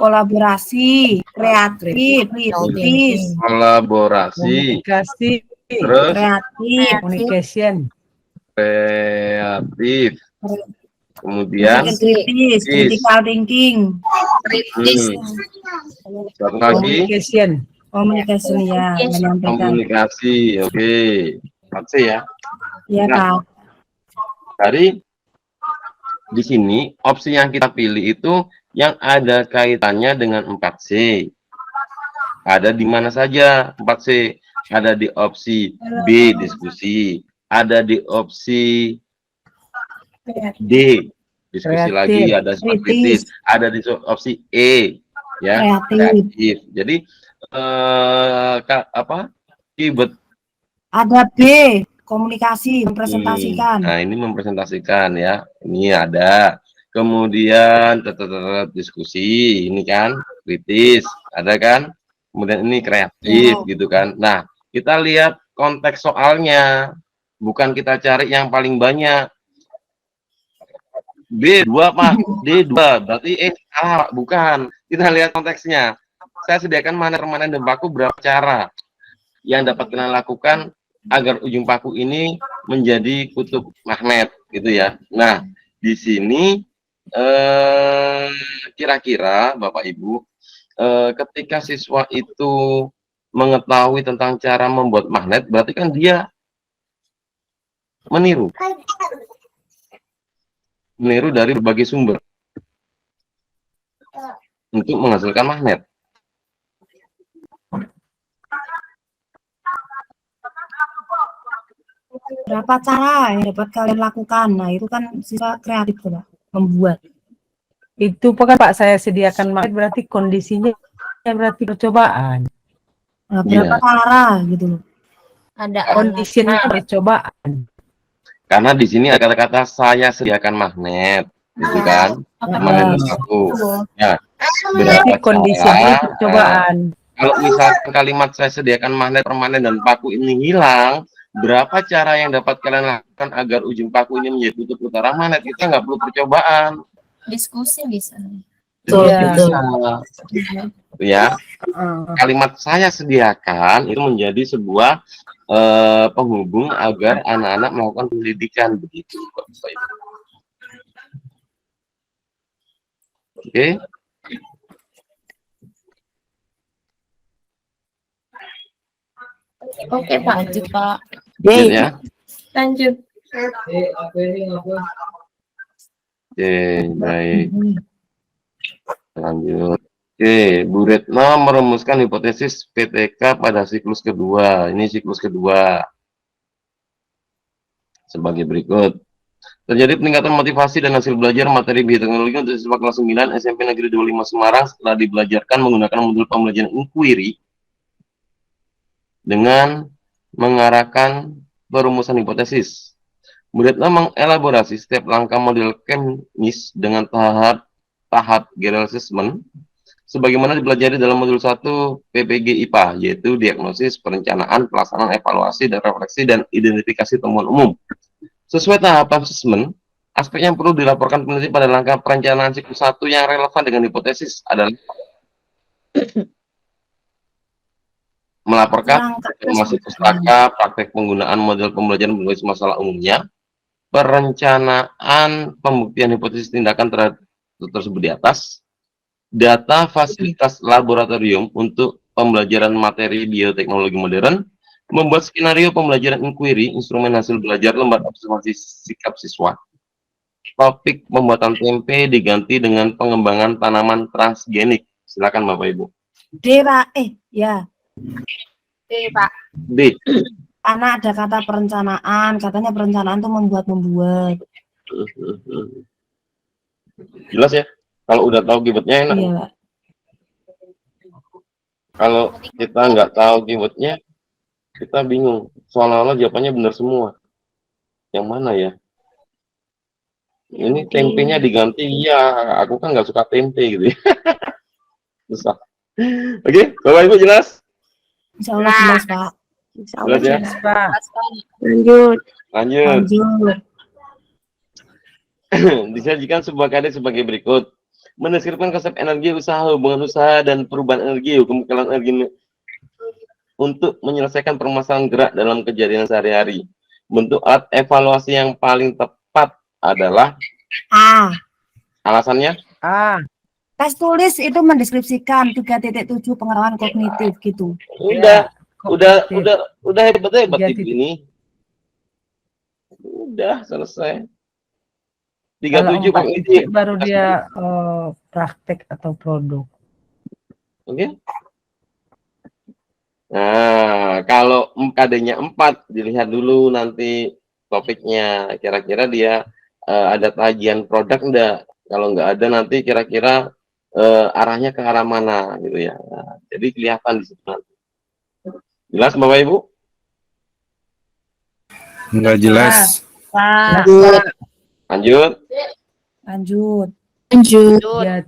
Speaker 2: Kolaborasi, kreatif, kritis,
Speaker 1: Kolaborasi,
Speaker 8: Komunikasi,
Speaker 1: terus
Speaker 2: kreatif,
Speaker 8: communication,
Speaker 1: kreatif, kemudian
Speaker 2: kritis, critical thinking,
Speaker 1: satu lagi
Speaker 8: communication.
Speaker 2: communication ya, menyampaikan.
Speaker 1: komunikasi. Oke, 4C ya.
Speaker 2: Ya Pak.
Speaker 1: Dari di sini opsi yang kita pilih itu yang ada kaitannya dengan 4C. Ada di mana saja 4C? Ada di opsi B, diskusi. Ada di opsi D, diskusi
Speaker 8: Kreatif.
Speaker 1: lagi. Ada kritis. Ada di opsi E, ya, kreatif. Jadi keyword
Speaker 2: Ada B, komunikasi, mempresentasikan.
Speaker 1: Nah, ini mempresentasikan ya. Ini ada. kemudian diskusi, ini kan kritis, ada kan, kemudian ini kreatif gitu kan. Nah, kita lihat konteks soalnya, bukan kita cari yang paling banyak. B2 Pak, D2 berarti salah, bukan. Kita lihat konteksnya. Saya sediakan magnet permanen dan paku berapa cara yang dapat kalian lakukan agar ujung paku ini menjadi kutub magnet gitu ya. Nah, di sini kira-kira Bapak Ibu, ketika siswa itu mengetahui tentang cara membuat magnet, berarti kan dia meniru dari berbagai sumber untuk menghasilkan magnet.
Speaker 2: Berapa cara yang dapat kalian lakukan? Nah, itu kan siswa kreatif tuh, Pak, membuat.
Speaker 8: Itu kan Pak saya sediakan magnet berarti kondisinya berarti percobaan.
Speaker 2: Nah, berapa cara gitu loh.
Speaker 6: Ada
Speaker 8: Kondisinya percobaan.
Speaker 1: Karena di sini ada kata-kata saya sediakan magnet, gitu kan? Magnet dan paku. Ya, berapa
Speaker 8: Kondisinya
Speaker 1: cara?
Speaker 8: percobaan.
Speaker 1: Kalau misalkan kalimat saya sediakan magnet permanen dan paku ini hilang, berapa cara yang dapat kalian lakukan agar ujung paku ini menjadi kutub utara magnet? Kita nggak perlu percobaan.
Speaker 6: diskusi bisa.
Speaker 1: Betul. Ya, kalimat saya sediakan itu menjadi sebuah penghubung agar anak-anak melakukan pendidikan begitu, Bapak Ibu. Oke.
Speaker 6: Oke Pak. Lanjut Pak.
Speaker 1: Lanjut ya.
Speaker 6: Lanjut.
Speaker 1: Oke, baik. Lanjut. Oke, Bu Retno merumuskan hipotesis PTK pada siklus kedua. Ini siklus kedua. Sebagai berikut. Terjadi peningkatan motivasi dan hasil belajar materi bioteknologi untuk siswa kelas 9 SMP Negeri 25 Semarang setelah dibelajarkan menggunakan modul pembelajaran inquiry dengan mengarahkan perumusan hipotesis. Bu Retno mengelaborasi setiap langkah model kemis dengan tahap Gerald Assessment sebagaimana dipelajari dalam modul 1 PPG IPA, yaitu diagnosis, perencanaan, pelaksanaan, evaluasi, dan refleksi, dan identifikasi temuan umum. Sesuai tahap assessment, aspek yang perlu dilaporkan peneliti pada langkah perencanaan siklus 1 yang relevan dengan hipotesis adalah melaporkan informasi pustaka, praktek penggunaan model pembelajaran berbasis masalah umumnya, perencanaan pembuktian hipotesis tindakan tersebut di atas, data fasilitas laboratorium untuk pembelajaran materi bioteknologi modern, membuat skenario pembelajaran inquiry, instrumen hasil belajar, lembar observasi sikap siswa. Topik pembuatan tempe diganti dengan pengembangan tanaman transgenik. Silakan Bapak Ibu.
Speaker 2: D, Pak. Ya.
Speaker 3: D, Pak.
Speaker 1: D.
Speaker 2: Karena ada kata perencanaan, katanya perencanaan itu membuat.
Speaker 1: Jelas ya? Kalau udah tahu keywordnya enak.
Speaker 2: Iya, Pak.
Speaker 1: Kalau kita nggak tahu keywordnya, kita bingung. Seolah-olah jawabannya benar semua. Yang mana ya? Ini tempenya diganti, iya. Aku kan nggak suka tempe gitu ya. Susah. Oke, Bapak Ibu jelas?
Speaker 2: Insya Allah jelas, Pak.
Speaker 1: Jelas ya?
Speaker 8: Pak.
Speaker 3: Lanjut.
Speaker 1: Lanjut.
Speaker 2: Lanjut.
Speaker 1: Disajikan sebuah karya sebagai berikut. Mendeskripsikan konsep energi usaha, hubungan usaha, dan perubahan energi, hukum kekalahan energi untuk menyelesaikan permasalahan gerak dalam kejadian sehari-hari. Bentuk alat evaluasi yang paling tepat adalah
Speaker 2: A.
Speaker 1: Alasannya?
Speaker 2: Tes tulis itu mendeskripsikan 3.7 pengetahuan kognitif gitu.
Speaker 1: Udah hebat-hebat ini. Udah selesai. 37 kognitif.
Speaker 8: Baru dia praktek atau produk.
Speaker 1: Oke. Nah, kalau KD-nya 4, dilihat dulu nanti topiknya. Kira-kira dia ada tagihan produk enggak? Kalau enggak ada nanti kira-kira arahnya ke arah mana gitu ya. Nah, jadi kelihatan di situ nanti. Jelas Bapak Ibu?
Speaker 9: Enggak jelas.
Speaker 8: Pak.
Speaker 1: Lanjut.
Speaker 2: Lanjut.
Speaker 7: Lanjut.
Speaker 8: Ya,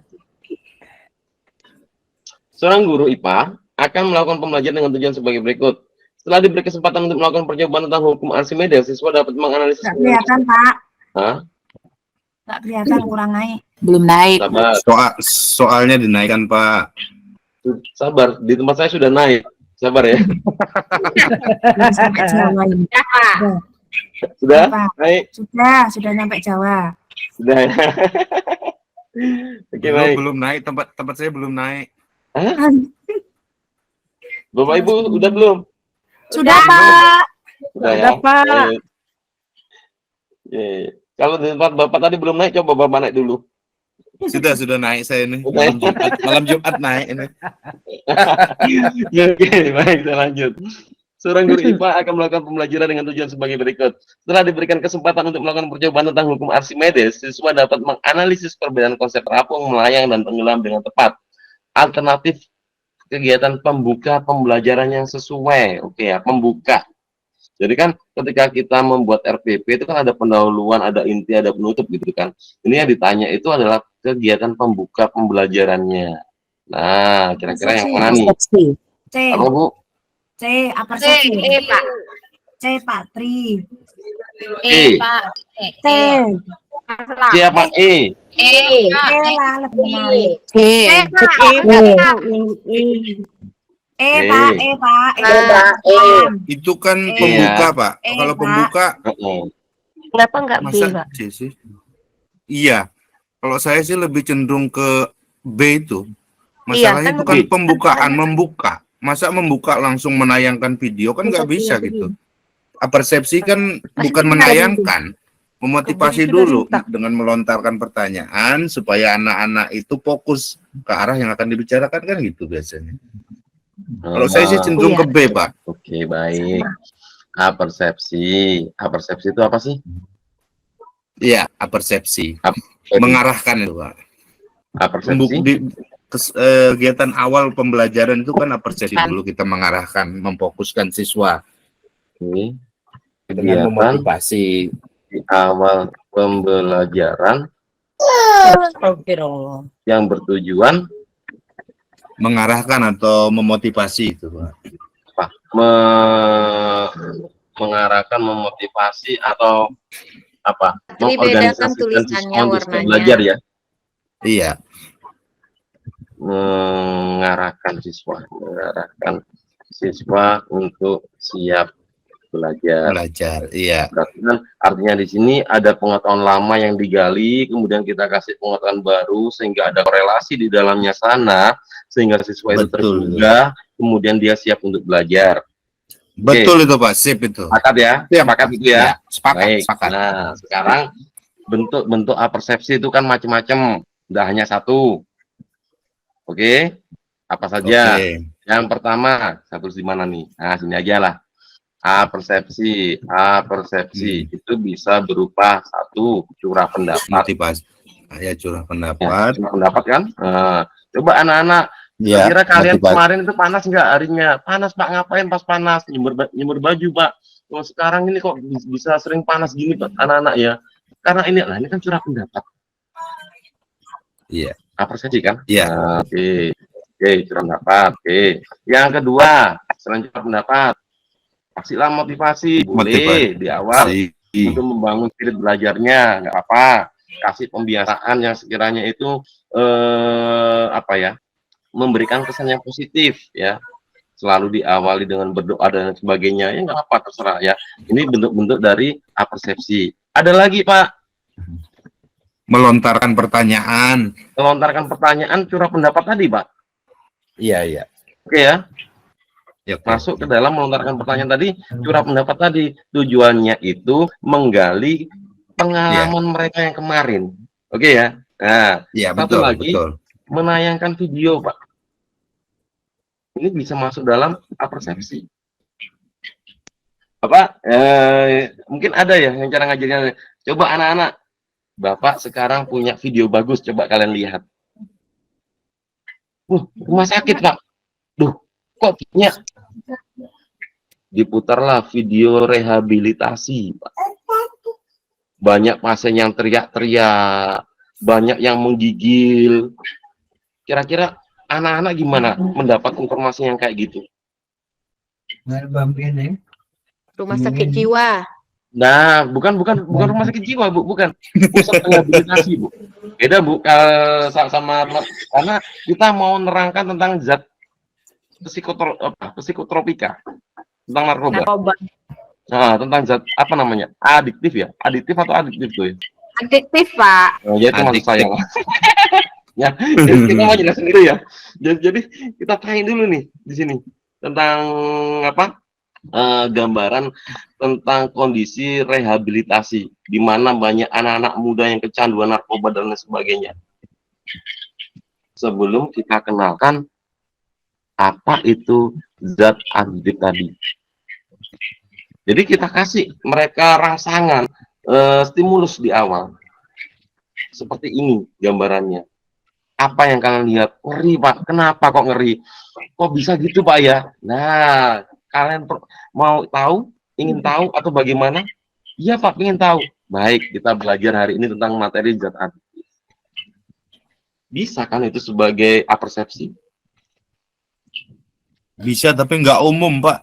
Speaker 1: Seorang guru IPA akan melakukan pembelajaran dengan tujuan sebagai berikut. Setelah diberi kesempatan untuk melakukan percobaan tentang hukum Archimedes, siswa dapat menganalisis.
Speaker 2: Nggak kelihatan, Pak.
Speaker 1: Hah?
Speaker 2: Nggak kelihatan, kurang naik.
Speaker 7: Belum naik.
Speaker 1: Sabar,
Speaker 9: Soalnya dinaikkan, Pak.
Speaker 1: sabar. Di tempat saya sudah naik. Sabar ya.
Speaker 2: Belum sampai Jawa ini.
Speaker 3: Dah, Pak.
Speaker 1: Sudah?
Speaker 2: Pak.
Speaker 1: Naik?
Speaker 2: Sudah nyampe Jawa.
Speaker 1: Sudah ya. Oke, baik.
Speaker 9: Belum naik, tempat saya belum naik.
Speaker 1: Hah? Bapak Ibu udah belum?
Speaker 2: Sudah, Pak.
Speaker 1: Sudah ya.
Speaker 8: Sudah, Pak.
Speaker 1: Kalau di tempat Bapak tadi belum naik, coba Bapak naik dulu.
Speaker 9: Sudah naik saya ini.
Speaker 1: Udah.
Speaker 9: Malam Jumat naik ini.
Speaker 1: Oke, baik, kita lanjut. Seorang guru IPA akan melakukan pembelajaran dengan tujuan sebagai berikut. Setelah diberikan kesempatan untuk melakukan percobaan tentang hukum Archimedes, siswa dapat menganalisis perbedaan konsep terapung, melayang, dan tenggelam dengan tepat. Alternatif kegiatan pembuka pembelajaran yang sesuai. Oke ya, pembuka. Jadi kan ketika kita membuat RPP itu kan ada pendahuluan, ada inti, ada penutup gitu kan. Ini yang ditanya itu adalah kegiatan pembuka pembelajarannya. Nah, kira-kira yang mana nih?
Speaker 7: Persepsi.
Speaker 2: C.
Speaker 1: Apa, Bu?
Speaker 2: C. Apa
Speaker 3: C,
Speaker 2: sih?
Speaker 3: Pak.
Speaker 2: C. Pak Tri.
Speaker 3: Pak.
Speaker 2: C.
Speaker 1: Siapa E?
Speaker 2: C lah, lebih menarik.
Speaker 7: C.
Speaker 2: Pak. Pak.
Speaker 3: Pak.
Speaker 9: Itu kan
Speaker 2: Iya.
Speaker 9: pembuka, Pak. Kalau
Speaker 2: Pak.
Speaker 9: pembuka,
Speaker 6: Kenapa nggak B,
Speaker 9: masa
Speaker 6: Pak?
Speaker 9: C sih? Iya. Kalau saya sih lebih cenderung ke B itu. Masalahnya
Speaker 6: Iya,
Speaker 9: itu
Speaker 6: kan
Speaker 9: kan pembukaan, membuka. Masa membuka langsung menayangkan video kan nggak bisa gitu. Persepsi kan bukan menayangkan, memotivasi dulu dengan melontarkan pertanyaan supaya anak-anak itu fokus ke arah yang akan dibicarakan kan gitu biasanya. Kalau saya sih cenderung ke B, Pak.
Speaker 1: Oke, baik. A persepsi. A persepsi itu apa sih?
Speaker 9: Iya, persepsi. Mengarahkan itu, Pak.
Speaker 1: A persepsi.
Speaker 9: Kegiatan awal pembelajaran itu kan persepsi dulu, kita mengarahkan, memfokuskan siswa.
Speaker 1: Oke.
Speaker 9: Dengan
Speaker 1: Kegiatan
Speaker 9: memotivasi.
Speaker 1: di awal pembelajaran yang bertujuan
Speaker 9: Mengarahkan atau memotivasi itu, Pak.
Speaker 1: apa? Mengarahkan, memotivasi atau apa?
Speaker 5: Dibedakan
Speaker 1: Mengorganisasikan
Speaker 5: tulisannya,
Speaker 1: siswa untuk
Speaker 5: warnanya.
Speaker 1: belajar ya.
Speaker 9: Iya.
Speaker 1: Mengarahkan siswa untuk siap belajar.
Speaker 9: Iya.
Speaker 1: Berarti kan artinya di sini ada pengetahuan lama yang digali, kemudian kita kasih pengetahuan baru sehingga ada korelasi di dalamnya sana, sehingga siswa itu
Speaker 9: Betul.
Speaker 1: tergugah, kemudian dia siap untuk belajar.
Speaker 9: Betul itu, Pak. Sip itu.
Speaker 1: Sepakat ya?
Speaker 9: Iya,
Speaker 1: Sepakat itu ya?
Speaker 9: Iya, sepakat,
Speaker 1: Baik.
Speaker 9: sepakat.
Speaker 1: Nah, sekarang bentuk-bentuk persepsi itu kan macam-macam, tidak hanya satu. Oke? Apa saja?
Speaker 9: Oke.
Speaker 1: Yang pertama, satu di mana nih? Nah, sini aja lah. Persepsi itu bisa berupa satu, curah pendapat.
Speaker 9: Motivasi. Ya, curah pendapat.
Speaker 1: Curah pendapat kan? Coba anak-anak,
Speaker 9: Ya,
Speaker 1: kira kalian
Speaker 9: motivasi.
Speaker 1: kemarin itu panas nggak harinya? Panas, Pak. Ngapain pas panas? Nyemur baju, Pak. Oh, sekarang ini kok bisa sering panas gini, Pak, anak-anak ya? Karena ini kan curah pendapat.
Speaker 9: Iya.
Speaker 1: Persepsi kan?
Speaker 9: Iya.
Speaker 1: Oke, curah pendapat. Oke. Yang kedua, selain curah pendapat, kasihlah motivasi, boleh di awal untuk membangun spirit belajarnya, nggak apa. Kasih pembiasaan yang sekiranya itu memberikan kesan yang positif ya. Selalu diawali dengan berdoa dan sebagainya, ya nggak apa, terserah ya. Ini bentuk-bentuk dari persepsi. Ada lagi, Pak.
Speaker 9: Melontarkan pertanyaan.
Speaker 1: Melontarkan pertanyaan, curah pendapat tadi, Pak.
Speaker 9: Iya.
Speaker 1: Oke ya.
Speaker 9: Ya,
Speaker 1: Masuk ke dalam melontarkan pertanyaan tadi, curah pendapat tadi. Tujuannya itu menggali pengalaman mereka yang kemarin. Oke ya. Nah,
Speaker 9: Iya,
Speaker 1: satu
Speaker 9: betul,
Speaker 1: lagi,
Speaker 9: betul.
Speaker 1: menayangkan video, Pak. Ini bisa masuk dalam persepsi. Mungkin ada ya yang cara ngajarnya. Coba anak-anak, Bapak sekarang punya video bagus, coba kalian lihat. Rumah sakit, Pak. Duh, kok punya? Diputarlah video rehabilitasi, Pak. Banyak pasien yang teriak-teriak, banyak yang menggigil. Kira-kira anak-anak gimana mendapat informasi yang kayak gitu?
Speaker 5: Rumah sakit jiwa.
Speaker 1: Nah, bukan rumah sakit jiwa, Bu, bukan. Pusat rehabilitasi, Bu. Beda, Bu, sama karena kita mau nerangkan tentang zat psikotropika, tentang narkoba. Nah, tentang zat apa namanya? Adiktif ya? Adiktif atau adiktif tuh ya?
Speaker 3: Adiktif, Pak.
Speaker 1: Oh, ya itu maksud saya. Ya, jadi kita mau jelas sendiri ya. Jadi kita tanya dulu nih di sini tentang apa? Gambaran tentang kondisi rehabilitasi di mana banyak anak-anak muda yang kecanduan narkoba dan lain sebagainya. Sebelum kita kenalkan apa itu zat adiktif tadi. Jadi kita kasih mereka rangsangan stimulus di awal. Seperti ini gambarannya. Apa yang kalian lihat? Ngeri, Pak. Kenapa kok ngeri? Kok bisa gitu, Pak ya? Nah, kalian mau tahu, ingin tahu atau bagaimana? Iya, Pak, ingin tahu. Baik, kita belajar hari ini tentang materi zat adiktif. Bisa kan itu sebagai apersepsi?
Speaker 9: Bisa, tapi nggak umum, Pak.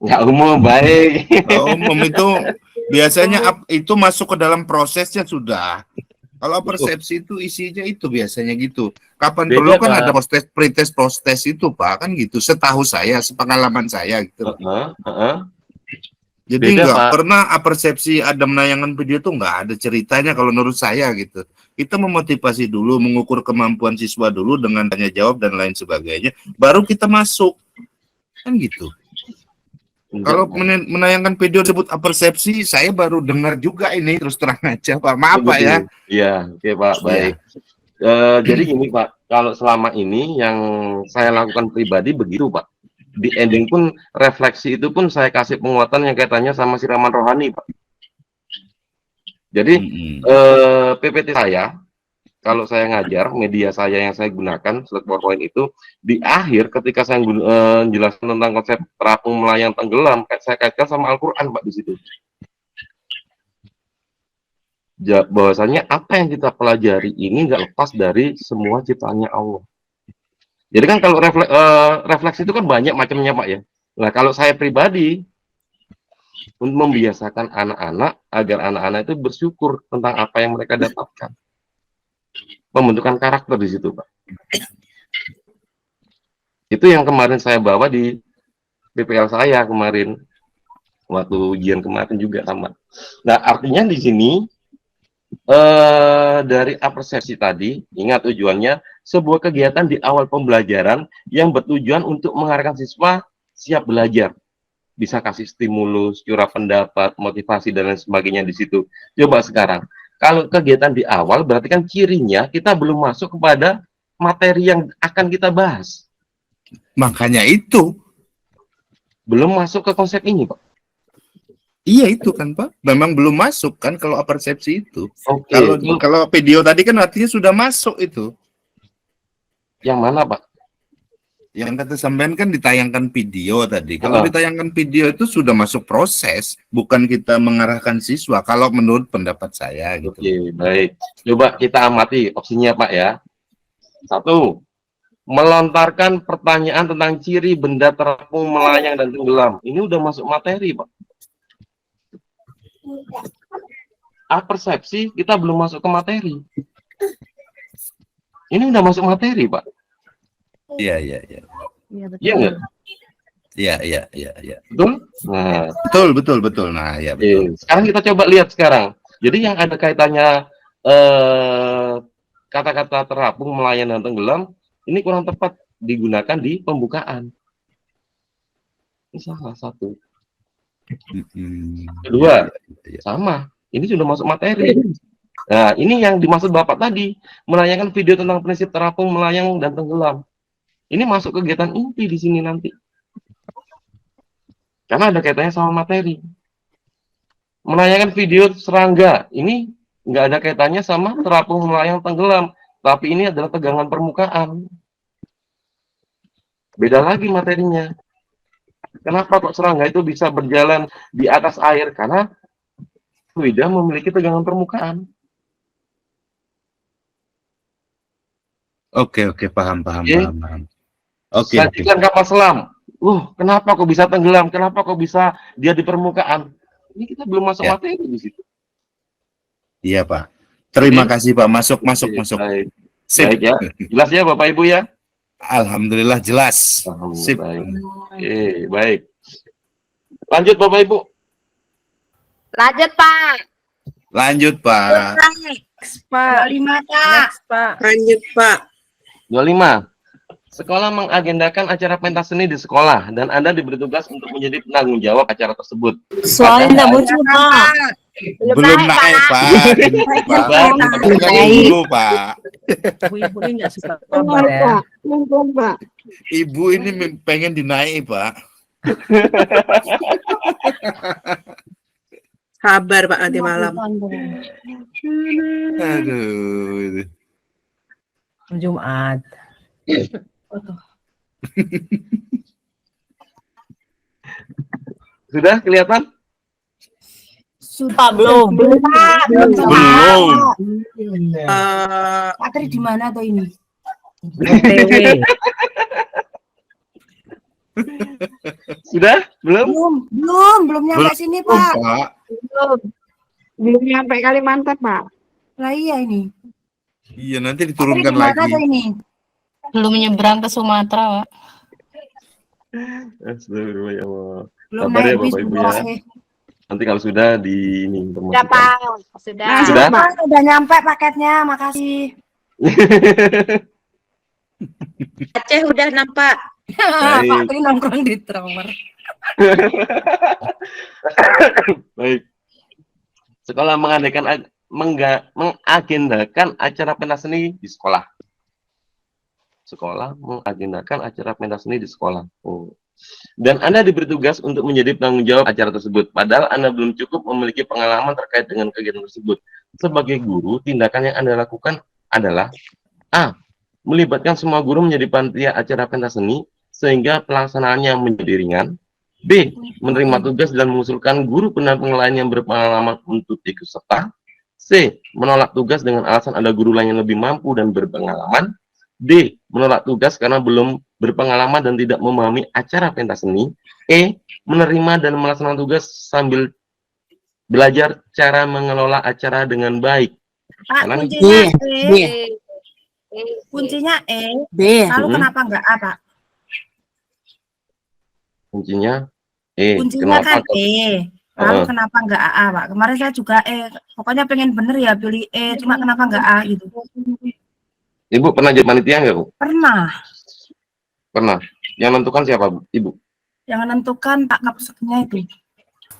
Speaker 1: Nggak umum, baik.
Speaker 9: Nggak umum itu biasanya itu masuk ke dalam prosesnya sudah. Kalau persepsi itu isinya itu biasanya gitu. Kapan
Speaker 1: Beda,
Speaker 9: perlu kan
Speaker 1: Pak.
Speaker 9: ada pretest itu, Pak, kan gitu. Setahu saya, sepengalaman saya gitu. Jadi
Speaker 1: Beda,
Speaker 9: nggak
Speaker 1: Pak.
Speaker 9: pernah persepsi ada menayangan video tuh nggak ada ceritanya kalau menurut saya gitu. Kita memotivasi dulu, mengukur kemampuan siswa dulu dengan tanya jawab dan lain sebagainya, baru kita masuk. Kan gitu. Kalau menayangkan video disebut persepsi, saya baru dengar juga ini terus terang aja, Pak. Maaf, Pak ya.
Speaker 1: Iya, oke, Pak, baik. Jadi gini, Pak, kalau selama ini yang saya lakukan pribadi begitu, Pak. Di ending pun refleksi itu pun saya kasih penguatan yang kaitannya sama siraman rohani, Pak. Jadi PPT saya, kalau saya ngajar, media saya yang saya gunakan, slide PowerPoint itu, di akhir ketika saya menjelaskan tentang konsep terapung melayang tenggelam, saya kaitkan sama Al-Quran, Pak, di situ. Bahwasanya apa yang kita pelajari ini nggak lepas dari semua ciptaannya Allah. Jadi kan kalau refleksi itu kan banyak macamnya, Pak ya. Nah, kalau saya pribadi, untuk membiasakan anak-anak, agar anak-anak itu bersyukur tentang apa yang mereka dapatkan. Pembentukan karakter di situ, Pak. Itu yang kemarin saya bawa di PPL saya kemarin, waktu ujian kemarin juga sama. Nah, artinya di sini dari apersepsi tadi, ingat tujuannya sebuah kegiatan di awal pembelajaran yang bertujuan untuk mengarahkan siswa siap belajar, bisa kasih stimulus, curah pendapat, motivasi dan lain sebagainya di situ. Coba sekarang. Kalau kegiatan di awal berarti kan cirinya kita belum masuk kepada materi yang akan kita bahas.
Speaker 9: Makanya itu.
Speaker 1: Belum masuk ke konsep ini, Pak.
Speaker 9: Iya itu kan, Pak. Memang belum masuk kan kalau persepsi itu.
Speaker 1: Oke.
Speaker 9: Kalau video tadi kan artinya sudah masuk itu.
Speaker 1: Yang mana, Pak?
Speaker 9: Yang kata sampean kan ditayangkan video tadi. Kalau ditayangkan video itu sudah masuk proses, bukan kita mengarahkan siswa. Kalau menurut pendapat saya gitu.
Speaker 1: Oke, baik. Coba kita amati opsinya, Pak ya. 1. Melontarkan pertanyaan tentang ciri benda terapung, melayang dan tenggelam. Ini udah masuk materi, Pak. Persepsi kita belum masuk ke materi. Ini udah masuk materi, Pak.
Speaker 9: Iya.
Speaker 1: Iya nggak?
Speaker 9: Iya.
Speaker 1: Betul? Nah,
Speaker 9: Betul. Nah, ya betul.
Speaker 1: Sekarang kita coba lihat sekarang. Jadi yang ada kaitannya kata-kata terapung, melayang dan tenggelam, ini kurang tepat digunakan di pembukaan. Ini salah satu. Kedua, sama. Ini sudah masuk materi. Nah, ini yang dimaksud Bapak tadi, menayangkan video tentang prinsip terapung, melayang dan tenggelam. Ini masuk kegiatan inti di sini nanti. Karena ada kaitannya sama materi. Menayangkan video serangga, ini nggak ada kaitannya sama terapung, melayang, tenggelam. Tapi ini adalah tegangan permukaan. Beda lagi materinya. Kenapa kok serangga itu bisa berjalan di atas air? Karena fluida memiliki tegangan permukaan.
Speaker 9: Oke, paham.
Speaker 1: Oke.
Speaker 9: Oke.
Speaker 1: Sajikan kapal selam. Kenapa kok bisa tenggelam? Kenapa kok bisa dia di permukaan? Ini kita belum masuk
Speaker 9: Ya.
Speaker 1: materi di situ.
Speaker 9: Iya, Pak. Terima
Speaker 1: Oke.
Speaker 9: kasih, Pak. Masuk.
Speaker 1: Baik.
Speaker 9: Sip.
Speaker 1: Baik ya. Jelas ya Bapak Ibu ya?
Speaker 9: Alhamdulillah jelas. Sip.
Speaker 1: Baik. Oke, baik. Lanjut Bapak Ibu.
Speaker 3: Lanjut, Pak.
Speaker 9: Lanjut, Pak.
Speaker 8: Next, Pak.
Speaker 2: 25, Kak.
Speaker 8: Next, Pak.
Speaker 10: Lanjut, Pak.
Speaker 1: 25. Sekolah mengagendakan acara pentas seni di sekolah dan Anda diberi tugas untuk menjadi penanggung jawab acara tersebut.
Speaker 7: Soalnya nggak muncul, Pak.
Speaker 9: Belum naik, Pak. Dulu, Pak.
Speaker 8: Ibu-ibu ini nggak suka kabar ya.
Speaker 10: Pak.
Speaker 9: Ibu ini pengen dinaik, Pak.
Speaker 10: Sabar, Pak, nanti malam.
Speaker 9: Aduh.
Speaker 8: Jumat.
Speaker 1: Sudah kelihatan?
Speaker 7: Sudah belum?
Speaker 2: Belum. Materi di mana tuh ini?
Speaker 8: OTW.
Speaker 1: Sudah? Belum?
Speaker 2: Belum nyampe sini, Pak.
Speaker 9: Pak.
Speaker 10: Belum nyampe Kalimantan, Pak.
Speaker 2: Lah iya ini.
Speaker 9: Iya, nanti
Speaker 2: Materi
Speaker 9: diturunkan
Speaker 2: di mana
Speaker 9: lagi.
Speaker 2: tuh ini?
Speaker 6: Belum menyeberang ke Sumatera, Pak.
Speaker 1: Astagfirullah ya Allah.
Speaker 2: Belum
Speaker 1: Sabar ya
Speaker 2: naik bis,
Speaker 1: Bapak Ibu
Speaker 2: belum
Speaker 1: ya.
Speaker 2: naik.
Speaker 1: Nanti kalau sudah di ini
Speaker 3: Sudah,
Speaker 1: informasikan.
Speaker 3: Pak. Sudah.
Speaker 1: Sudah?
Speaker 2: Pak, udah nyampe paketnya, makasih.
Speaker 5: Aceh udah nampak.
Speaker 1: Baik.
Speaker 2: Pak Tri nongkrong di Tromer.
Speaker 1: Baik. Sekolah mengagendakan acara pentas seni di sekolah. Sekolah mengagendakan acara pentas seni di sekolah. Dan Anda diberi tugas untuk menjadi penanggung jawab acara tersebut. Padahal Anda belum cukup memiliki pengalaman terkait dengan kegiatan tersebut. Sebagai guru, tindakan yang Anda lakukan adalah A. Melibatkan semua guru menjadi panitia acara pentas seni sehingga pelaksanaannya menjadi ringan. B. Menerima tugas dan mengusulkan guru pendamping lain yang berpengalaman untuk ikut serta. C. Menolak tugas dengan alasan ada guru lain yang lebih mampu dan berpengalaman. D. Menolak tugas karena belum berpengalaman dan tidak memahami acara pentas seni. E. Menerima dan melaksanakan tugas sambil belajar cara mengelola acara dengan baik.
Speaker 2: Pak,
Speaker 1: Karena-
Speaker 2: kuncinya
Speaker 7: B.
Speaker 2: E. Kuncinya E.
Speaker 7: B.
Speaker 2: Lalu
Speaker 1: Mm-mm.
Speaker 2: kenapa enggak A, Pak?
Speaker 1: Kuncinya E.
Speaker 2: Kuncinya
Speaker 1: Kenapa?
Speaker 2: kan E. Lalu
Speaker 1: Heeh.
Speaker 2: kenapa enggak A, Pak? Kemarin saya juga E. Pokoknya pengen bener ya pilih E. Cuma kenapa enggak A gitu?
Speaker 1: Ibu pernah jadi panitia nggak, Bu?
Speaker 2: Pernah.
Speaker 1: Pernah. Yang menentukan siapa, Bu? Ibu?
Speaker 2: Yang menentukan Pak Kapseknya itu.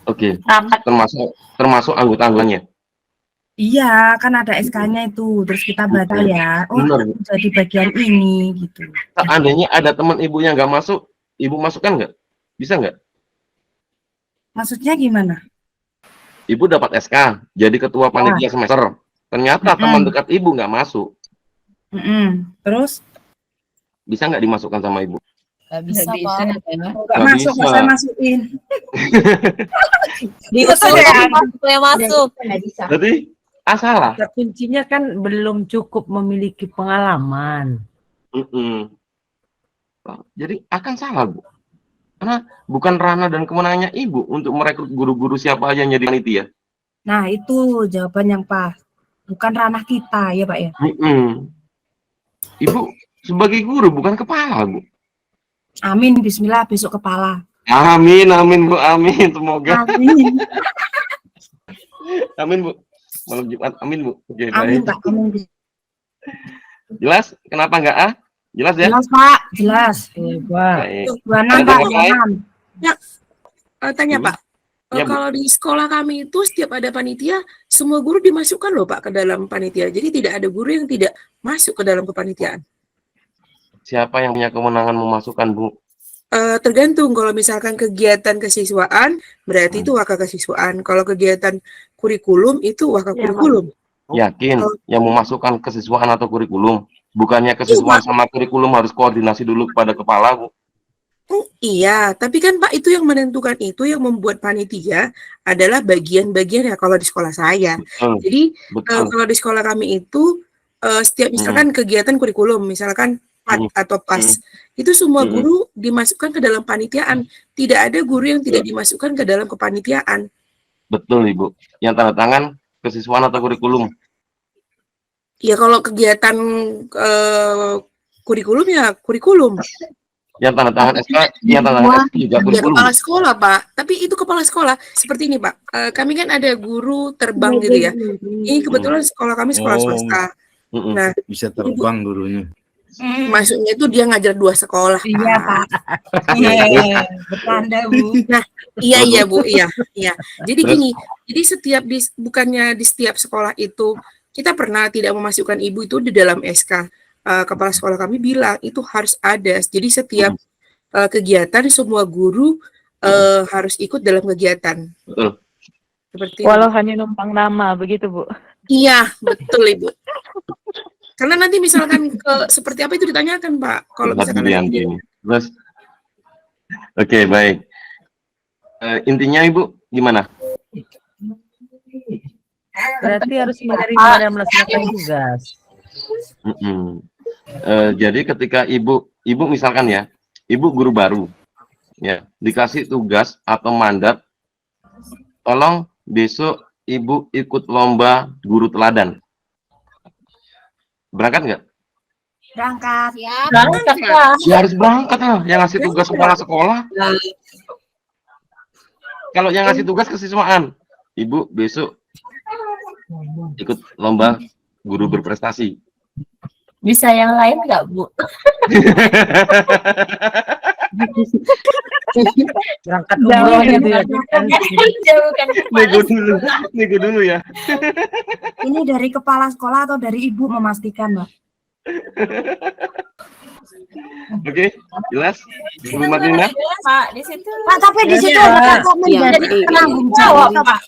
Speaker 1: Oke.
Speaker 6: Rapat.
Speaker 1: Termasuk anggota-anggotanya.
Speaker 2: Iya, kan ada SK-nya itu. Terus kita baca ya. Oh,
Speaker 1: Benar.
Speaker 2: aku jadi bagian ini gitu.
Speaker 1: Seandainya ada teman ibu yang nggak masuk, ibu masukkan nggak? Bisa nggak?
Speaker 2: Maksudnya gimana?
Speaker 1: Ibu dapat SK, jadi ketua panitia semester. Ternyata teman dekat ibu nggak masuk.
Speaker 2: Terus
Speaker 1: Bisa nggak dimasukkan sama ibu?
Speaker 6: Nggak bisa, Pak.
Speaker 2: nggak
Speaker 1: Nggak
Speaker 2: masuk,
Speaker 1: bisa.
Speaker 2: nggak saya masukin.
Speaker 6: Diusulkan supaya masuk.
Speaker 3: Nggak bisa.
Speaker 1: Jadi, salah.
Speaker 8: Nah, kuncinya kan belum cukup memiliki pengalaman.
Speaker 1: Jadi akan salah, Bu. Karena bukan ranah dan kewenangannya ibu untuk merekrut guru-guru siapa aja yang jadi panitia.
Speaker 2: Nah, itu jawaban yang pas. Bukan ranah kita ya, Pak ya.
Speaker 1: Ibu sebagai guru bukan kepala, Bu.
Speaker 2: Amin, bismillah besok kepala.
Speaker 1: Amin, Bu, amin. Semoga.
Speaker 2: Amin.
Speaker 1: Amin, Bu. Malam Jumat, amin, Bu. Oke,
Speaker 2: Amin,
Speaker 1: baik.
Speaker 2: Pak. Amin.
Speaker 1: Jelas? Kenapa nggak A? Jelas ya?
Speaker 2: Jelas, Pak. Jelas.
Speaker 8: Hebat.
Speaker 1: Baik.
Speaker 2: 26, Pak.
Speaker 1: Ada yang
Speaker 2: 26.
Speaker 10: Tanya, Pak.
Speaker 1: Ya, Bu.
Speaker 10: Kalau di sekolah kami itu setiap ada panitia, semua guru dimasukkan loh, Pak, ke dalam panitia. Jadi tidak ada guru yang tidak masuk ke dalam kepanitiaan.
Speaker 1: Siapa yang punya kewenangan memasukkan, Bu?
Speaker 10: Tergantung, kalau misalkan kegiatan kesiswaan, berarti itu wakil kesiswaan. Kalau kegiatan kurikulum, itu wakil kurikulum.
Speaker 1: Yakin yang memasukkan kesiswaan atau kurikulum? Bukannya kesiswaan sama kurikulum harus koordinasi dulu kepada kepala, Bu?
Speaker 10: Iya, tapi kan Pak, itu yang menentukan, itu yang membuat panitia adalah bagian-bagian ya kalau di sekolah saya.
Speaker 1: Betul.
Speaker 10: Jadi
Speaker 1: Betul.
Speaker 10: kalau di sekolah kami itu setiap misalkan kegiatan kurikulum, misalkan PAT atau PAS, itu semua guru dimasukkan ke dalam panitiaan. Tidak ada guru yang tidak dimasukkan ke dalam kepanitiaan.
Speaker 1: Betul, Ibu. Yang tanda tangan kesiswaan atau kurikulum.
Speaker 10: Ya kalau kegiatan kurikulum ya kurikulum.
Speaker 1: Yang tanda tangan SK, yang tanda tangan SK juga
Speaker 10: Ya
Speaker 1: kurikulum.
Speaker 10: kepala sekolah, Pak. Tapi itu kepala sekolah. Seperti ini, Pak. Kami kan ada guru terbang gitu ya. Ini kebetulan sekolah kami sekolah swasta. Nah,
Speaker 9: Bisa terbang gurunya.
Speaker 10: masuknya itu dia ngajar 2 sekolah.
Speaker 2: Iya, Pak. Bercanda, Bu.
Speaker 10: Nah, iya Bu, iya. Jadi gini, jadi bukannya di setiap sekolah itu kita pernah tidak memasukkan ibu itu di dalam SK. Kepala sekolah kami bilang itu harus ada. Jadi setiap kegiatan semua guru harus ikut dalam kegiatan.
Speaker 1: Betul.
Speaker 10: Seperti
Speaker 11: Walau hanya numpang nama begitu, Bu.
Speaker 10: Iya, betul Ibu. Karena nanti misalkan seperti apa itu ditanyakan, Pak. Kalau misalkan nanti
Speaker 1: Terus, oke, baik. Intinya Ibu gimana?
Speaker 8: Berarti harus menerima dan melaksanakan tugas.
Speaker 1: Jadi ketika ibu misalkan ya, ibu guru baru, ya dikasih tugas atau mandat, tolong besok ibu ikut lomba guru teladan. Berangkat nggak?
Speaker 2: Berangkat.
Speaker 6: Berangkat, Pak.
Speaker 1: Ya harus berangkat lah, yang ngasih tugas kepala sekolah. Kalau yang ngasih tugas kesiswaan, ibu besok ikut lomba guru berprestasi.
Speaker 6: Bisa yang lain nggak, Bu?
Speaker 8: Berangkat umroh gitu ya.
Speaker 1: Nego dulu ya.
Speaker 2: Ini dari kepala sekolah atau dari ibu memastikan, Mbak?
Speaker 1: Oke, jelas? Bu Marlina?
Speaker 6: Pak, di situ.
Speaker 2: Pak, tapi di situ ada menjadi penanggung jawab, Pak.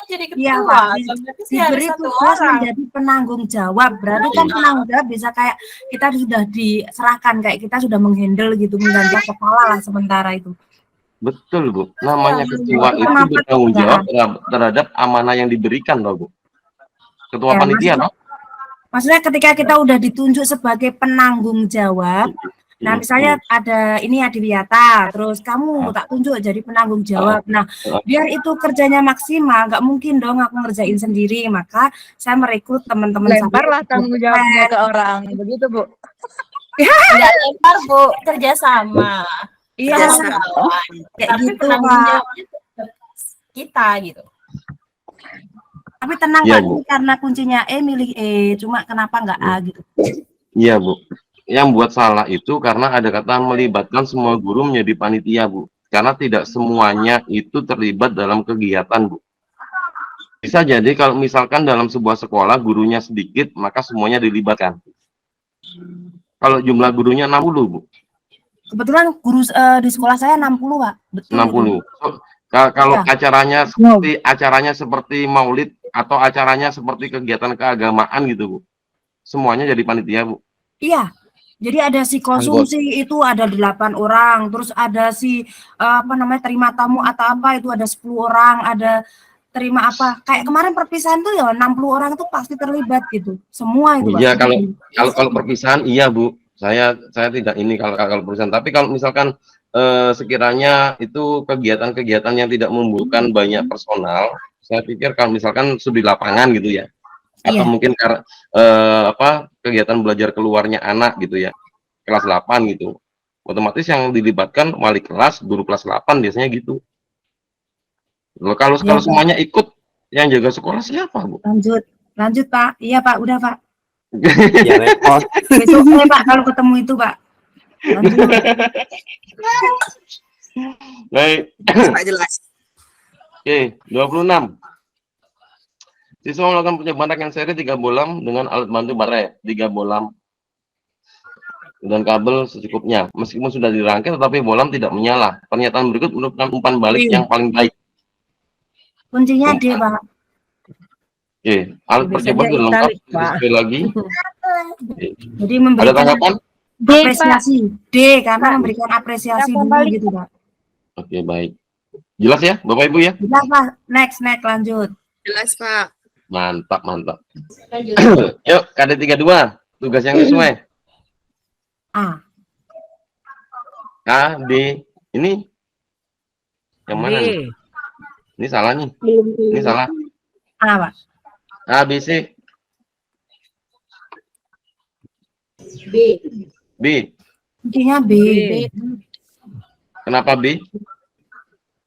Speaker 6: Jadi
Speaker 2: Iya,
Speaker 6: ketua.
Speaker 2: Pak.
Speaker 6: Berarti sih harus
Speaker 2: Diberi
Speaker 6: satu
Speaker 2: tugas
Speaker 6: orang.
Speaker 2: menjadi penanggung jawab. Berarti kan penanggung jawab bisa kayak kita sudah diserahkan, kayak kita sudah menghandle gitu, mengganti kepala lah sementara itu.
Speaker 1: Betul, Bu. Namanya ketua itu bertanggung jawab terhadap amanah yang diberikan, loh, Bu. Ketua
Speaker 2: Ya,
Speaker 1: panitia, loh.
Speaker 2: Maksudnya ketika kita udah ditunjuk sebagai penanggung jawab, nah misalnya ada ini Adiwiyata, terus kamu tak tunjuk jadi penanggung jawab. Nah, biar itu kerjanya maksimal, nggak mungkin dong aku ngerjain sendiri. Maka saya merekrut teman-teman
Speaker 11: Lemparlah tanggung jawabnya ke orang, begitu, Bu.
Speaker 6: Nggak lempar, Bu. Kerjasama.
Speaker 2: Iya, kayak
Speaker 6: Tapi
Speaker 2: gitu,
Speaker 6: penanggung
Speaker 2: Pak.
Speaker 6: jawabnya tetap kita gitu.
Speaker 2: Tapi tenang,
Speaker 1: Iya,
Speaker 2: Pak,
Speaker 1: Bu.
Speaker 2: ini karena kuncinya milih cuma kenapa nggak A gitu.
Speaker 1: Iya, Bu. Yang buat salah itu karena ada kata melibatkan semua guru menjadi panitia, Bu. Karena tidak semuanya itu terlibat dalam kegiatan, Bu. Bisa jadi kalau misalkan dalam sebuah sekolah gurunya sedikit, maka semuanya dilibatkan. Kalau jumlah gurunya 60, Bu.
Speaker 2: Kebetulan guru di sekolah saya 60, Pak. Betul.
Speaker 1: 60. Kalau
Speaker 2: Iya.
Speaker 1: acaranya seperti maulid atau acaranya seperti kegiatan keagamaan gitu, Bu. Semuanya jadi panitia, Bu.
Speaker 2: Iya. Jadi ada si konsumsi itu ada 8 orang, terus ada si terima tamu atau apa itu ada 10 orang, ada terima apa. Kayak kemarin perpisahan tuh ya 60 orang itu pasti terlibat gitu. Semua itu.
Speaker 1: Iya,
Speaker 2: Pak.
Speaker 1: kalau perpisahan iya, Bu. Saya tidak ini kalau perpisahan. Tapi kalau misalkan sekiranya itu kegiatan-kegiatan yang tidak membutuhkan banyak personal, saya pikir kalau misalkan studi lapangan gitu ya. Atau mungkin karena kegiatan belajar keluarnya anak gitu ya. Kelas 8 gitu. Otomatis yang dilibatkan wali kelas, guru kelas 8 biasanya gitu. Kalau semuanya ikut, yang jaga sekolah siapa, Bu?
Speaker 2: Lanjut Pak. Iya Pak, udah Pak.
Speaker 4: Ya repot.
Speaker 2: Besok Pak kalau ketemu itu Pak. Lanjut.
Speaker 1: Baik.
Speaker 10: Pak jelas.
Speaker 1: Oke, 26. Siswa melakukan penyebatan yang seri 3 bolam dengan alat bantu baterai 3 bolam dan kabel secukupnya. Meskipun sudah dirangkai tetapi bolam tidak menyala. Pernyataan berikut merupakan umpan balik yang paling baik.
Speaker 2: Kuncinya D, Pak.
Speaker 1: Oke, alat percobaan sudah lengkap. Sekali lagi.
Speaker 2: Jadi
Speaker 1: Ada
Speaker 2: memberikan
Speaker 1: tanggapan?
Speaker 2: apresiasi. D karena memberikan apresiasi dulu gitu, Pak.
Speaker 1: Oke, baik. Jelas ya, Bapak Ibu ya?
Speaker 2: Jelas Pak. Next lanjut.
Speaker 10: Jelas, Pak.
Speaker 1: Mantap, mantap.
Speaker 6: Lanjut.
Speaker 1: Yuk, KD32, tugas yang sesuai.
Speaker 2: A.
Speaker 1: A, B, ini yang mana nih? Ini salah nih. Ini salah.
Speaker 2: A, Pak.
Speaker 1: A, B, C.
Speaker 3: B.
Speaker 1: B.
Speaker 2: Intinya B.
Speaker 1: Kenapa B?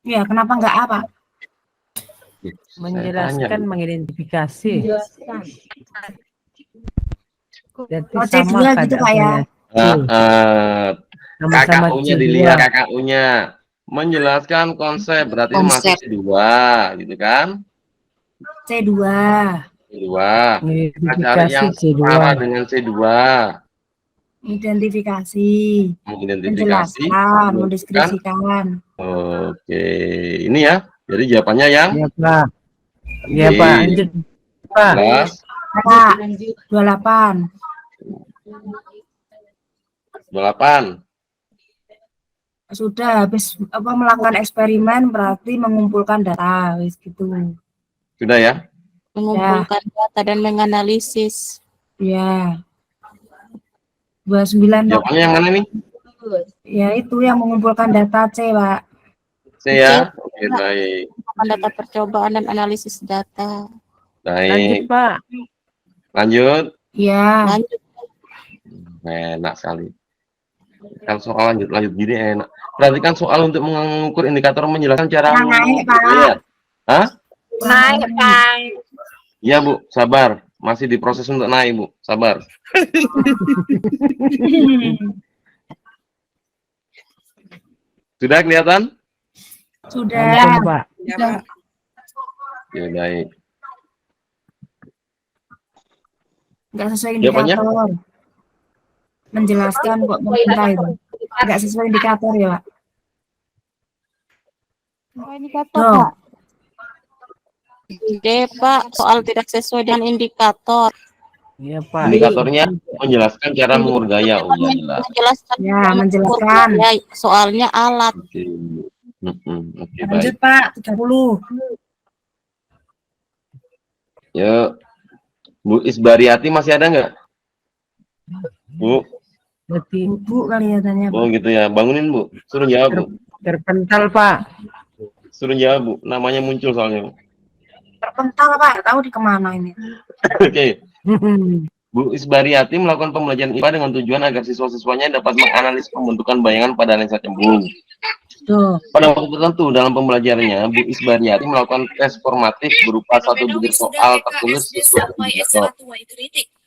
Speaker 2: Ya, kenapa enggak A, Pak?
Speaker 8: Menjelaskan, mengidentifikasi.
Speaker 3: Menjelaskan.
Speaker 8: Berarti
Speaker 2: Oh,
Speaker 8: sama
Speaker 2: C2 gitu, Pak ya?
Speaker 8: Sama-sama
Speaker 1: KKU-nya
Speaker 8: C2.
Speaker 1: dilihat, KKU-nya. Menjelaskan konsep, berarti masuk C2, gitu kan?
Speaker 2: C2.
Speaker 1: C2. Kita cari yang
Speaker 8: C2.
Speaker 1: setara dengan C2.
Speaker 2: Identifikasi.
Speaker 1: Mengidentifikasi.
Speaker 2: Menjelaskan, mendeskripsikan.
Speaker 1: Oke, ini ya. Jadi jawabannya yang
Speaker 8: Iya, Pak. Iya,
Speaker 1: B.
Speaker 8: Pak. Lanjut, Pak.
Speaker 1: 11,
Speaker 2: 28.
Speaker 1: 28.
Speaker 2: Sudah habis melakukan eksperimen berarti mengumpulkan data wis gitu.
Speaker 1: Sudah ya?
Speaker 5: Mengumpulkan data dan menganalisis.
Speaker 2: Ya. 29.
Speaker 1: Jawabannya yang mana nih?
Speaker 2: Ya itu yang mengumpulkan data C, Pak.
Speaker 1: C ya? Oke, baik.
Speaker 5: Data percobaan dan analisis data.
Speaker 1: Baik.
Speaker 8: Pak.
Speaker 1: Lanjut.
Speaker 2: Ya.
Speaker 5: Lanjut.
Speaker 1: Enak sekali. Kan soal lanjut gini enak. Perhatikan soal untuk mengukur indikator menjelaskan cara
Speaker 2: Naik, Pak.
Speaker 1: ya. Hah?
Speaker 3: Naik, Pak.
Speaker 1: Iya, Bu, sabar. Masih diproses untuk naik, Bu. Sabar. Sudah kelihatan?
Speaker 2: Sudah.
Speaker 8: Pak.
Speaker 10: Ya, Pak.
Speaker 1: Ya, baik.
Speaker 2: Enggak sesuai
Speaker 1: Jawabannya?
Speaker 2: indikator. Menjelaskan kok pemerintah itu. Enggak sesuai indikator ya, Pak.
Speaker 5: Indikator,
Speaker 2: Tuh.
Speaker 5: Pak. D, Pak. Soal tidak sesuai dengan indikator.
Speaker 8: Iya, Pak.
Speaker 1: Indikatornya menjelaskan cara mengukur gaya. Oh, ya, jelas.
Speaker 5: Menjelaskan.
Speaker 2: Ya,
Speaker 5: cara
Speaker 2: menjelaskan.
Speaker 5: mengukur gaya. Soalnya alat.
Speaker 1: Oke. Oke,
Speaker 2: Lanjut,
Speaker 1: baik.
Speaker 2: Pak. 30.
Speaker 1: Yuk. Bu Isbariati masih ada nggak? Bu.
Speaker 8: Berarti
Speaker 2: Bu kali ya tanya,
Speaker 1: Oh,
Speaker 2: Pak.
Speaker 1: gitu ya. Bangunin, Bu. Suruh jawab, Bu.
Speaker 8: terpental, Pak.
Speaker 1: Suruh jawab, Bu. Namanya muncul soalnya.
Speaker 2: Terpental, Pak. Tahu di kemana ini.
Speaker 1: Oke. Bu Isbariati melakukan pembelajaran IPA dengan tujuan agar siswa-siswanya dapat menganalisis pembentukan bayangan pada lensa cembung.
Speaker 2: Tuh.
Speaker 1: Pada waktu tertentu dalam pembelajarannya, Bu Isbariati melakukan tes formatif berupa satu butir soal tertulis sesuai indikator.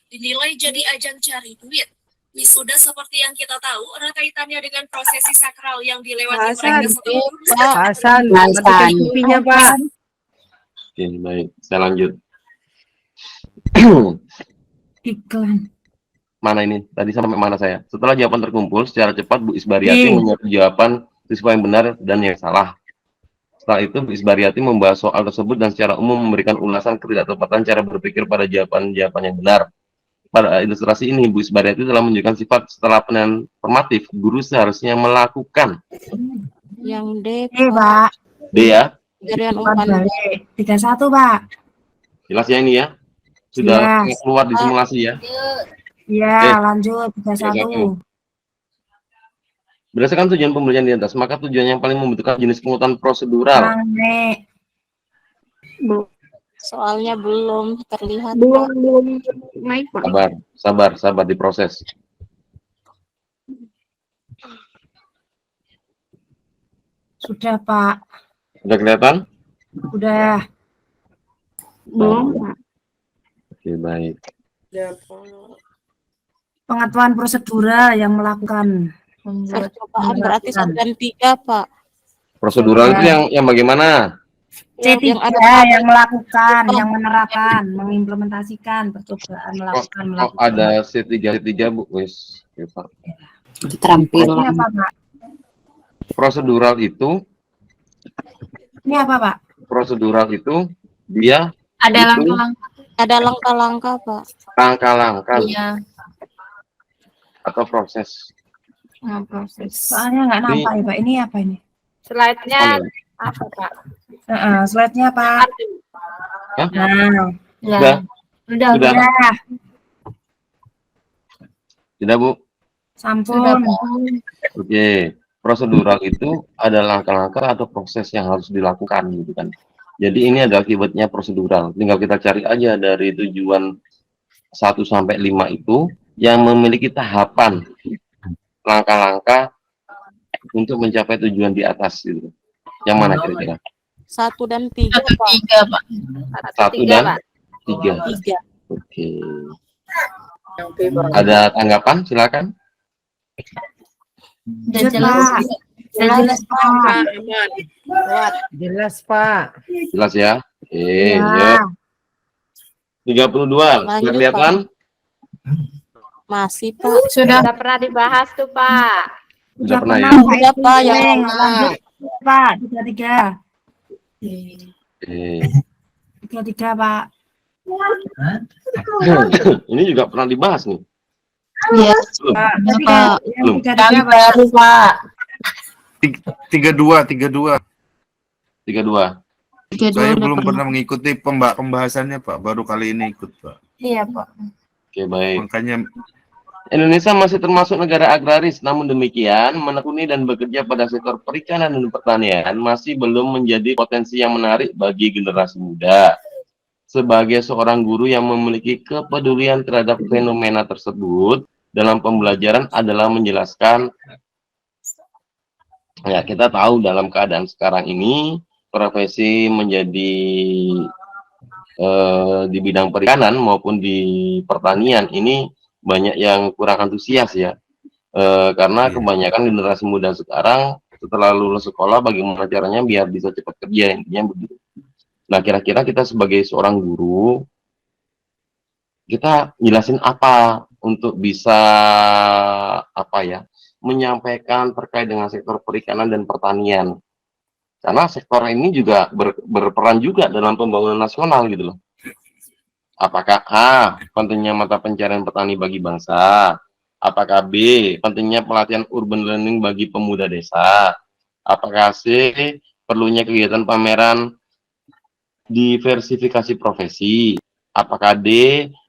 Speaker 12: Dinilai jadi ajang cari duit. Wisuda seperti yang kita tahu erat kaitannya dengan prosesi sakral yang dilewati mereka setelah lulus.
Speaker 8: Hasan, matikan kopinya, Pak.
Speaker 1: Oke, baik. Saya lanjut.
Speaker 2: Iklan.
Speaker 1: Mana ini? Tadi sampai mana saya? Setelah jawaban terkumpul, secara cepat Bu Isbariati menyiapkan jawaban siswa yang benar dan yang salah. Setelah itu, Bu Isbariati membahas soal tersebut dan secara umum memberikan ulasan ketidaktepatan cara berpikir pada jawaban-jawaban yang benar. Pada ilustrasi ini, Bu Isbariati telah menunjukkan sifat setelah penilaian formatif, guru seharusnya melakukan.
Speaker 5: Yang D,
Speaker 2: Pak.
Speaker 1: D ya?
Speaker 5: Dari
Speaker 2: Umpan balik. 31, Pak.
Speaker 1: Jelas ya ini ya? Sudah
Speaker 2: Jelas.
Speaker 1: keluar di simulasi ya?
Speaker 2: Ya, lanjut. 31.
Speaker 1: Berdasarkan tujuan pembelajaran di atas, maka tujuan yang paling membutuhkan jenis pengukuran prosedural.
Speaker 5: Soalnya belum terlihat.
Speaker 3: Belum naik, Pak.
Speaker 1: Sabar diproses.
Speaker 2: Sudah, Pak.
Speaker 1: Sudah kelihatan?
Speaker 2: Udah.
Speaker 3: Belum, Pak.
Speaker 1: Oke, baik.
Speaker 2: Pengetahuan prosedural yang melakukan
Speaker 5: Percobaan berarti 1 dan 3, Pak.
Speaker 1: Prosedural itu yang bagaimana?
Speaker 2: C3 yang melakukan, yang menerapkan, mengimplementasikan, percobaan, melakukan.
Speaker 1: Ada C3 Bu, wis.
Speaker 7: Keterampilan.
Speaker 2: Ini apa, Pak?
Speaker 1: Prosedural itu
Speaker 2: Prosedural itu
Speaker 1: dia
Speaker 6: Ada
Speaker 1: itu
Speaker 6: langkah-langkah.
Speaker 5: Ada langkah-langkah, Pak.
Speaker 1: langkah-langkah
Speaker 6: Iya.
Speaker 1: atau proses.
Speaker 6: Proses.
Speaker 2: Soalnya nggak nampak ya, Pak. Ini apa ini?
Speaker 3: Slide-nya
Speaker 1: Oh,
Speaker 3: apa, Pak?
Speaker 2: Slide-nya, Pak.
Speaker 1: Hah?
Speaker 2: Nah,
Speaker 1: Sudah?
Speaker 6: Sudah.
Speaker 1: Sudah?
Speaker 2: Ya,
Speaker 1: Tidak, Bu?
Speaker 2: sampun.
Speaker 1: Oke. Prosedural itu ada langkah-langkah atau proses yang harus dilakukan gitu kan. Jadi ini adalah keywordnya prosedural. Tinggal kita cari aja dari tujuan 1 sampai 5 itu yang memiliki tahapan langkah-langkah untuk mencapai tujuan di atas gitu. Yang mana kira-kira?
Speaker 7: 1 dan 3, Pak.
Speaker 1: 1 dan 3.
Speaker 7: 3.
Speaker 1: Oke. Ada tanggapan? Silakan.
Speaker 2: Jelas, Pak. Jelas, Pak.
Speaker 8: Jelas, Pak.
Speaker 1: Jelas ya? Oke,
Speaker 2: Ya.
Speaker 1: yuk. 32.
Speaker 7: Lanjut,
Speaker 1: Kelihatan?
Speaker 7: Masih, Pak.
Speaker 3: Sudah pernah dibahas tuh, Pak.
Speaker 1: Sudah pernah ya?
Speaker 7: Sudah, Pak. Ya
Speaker 2: Neng,
Speaker 7: Allah.
Speaker 2: lanjut, Pak. 33.
Speaker 1: Oke.
Speaker 2: 33, Pak.
Speaker 1: Ini juga pernah dibahas nih.
Speaker 7: Iya,
Speaker 1: Belum?
Speaker 7: Pak.
Speaker 1: Belum.
Speaker 2: 33, Pak.
Speaker 9: 32, 32.
Speaker 1: 32.
Speaker 9: Saya belum pernah mengikuti pembahasannya, Pak. Baru kali ini ikut, Pak.
Speaker 2: Iya, Pak.
Speaker 1: Oke, baik.
Speaker 9: Makanya
Speaker 1: Indonesia masih termasuk negara agraris, namun demikian menekuni dan bekerja pada sektor perikanan dan pertanian masih belum menjadi potensi yang menarik bagi generasi muda. Sebagai seorang guru yang memiliki kepedulian terhadap fenomena tersebut dalam pembelajaran adalah menjelaskan, ya kita tahu dalam keadaan sekarang ini profesi menjadi di bidang perikanan maupun di pertanian ini banyak yang kurang antusias ya, karena kebanyakan generasi muda sekarang setelah lulus sekolah bagaimana caranya biar bisa cepat kerja, intinya begitu. Nah, kira-kira kita sebagai seorang guru, kita jelasin apa untuk bisa menyampaikan terkait dengan sektor perikanan dan pertanian. Karena sektor ini juga berperan juga dalam pembangunan nasional gitu loh. Apakah A, pentingnya mata pencarian petani bagi bangsa? Apakah B, pentingnya pelatihan urban learning bagi pemuda desa? Apakah C, perlunya kegiatan pameran diversifikasi profesi? Apakah D,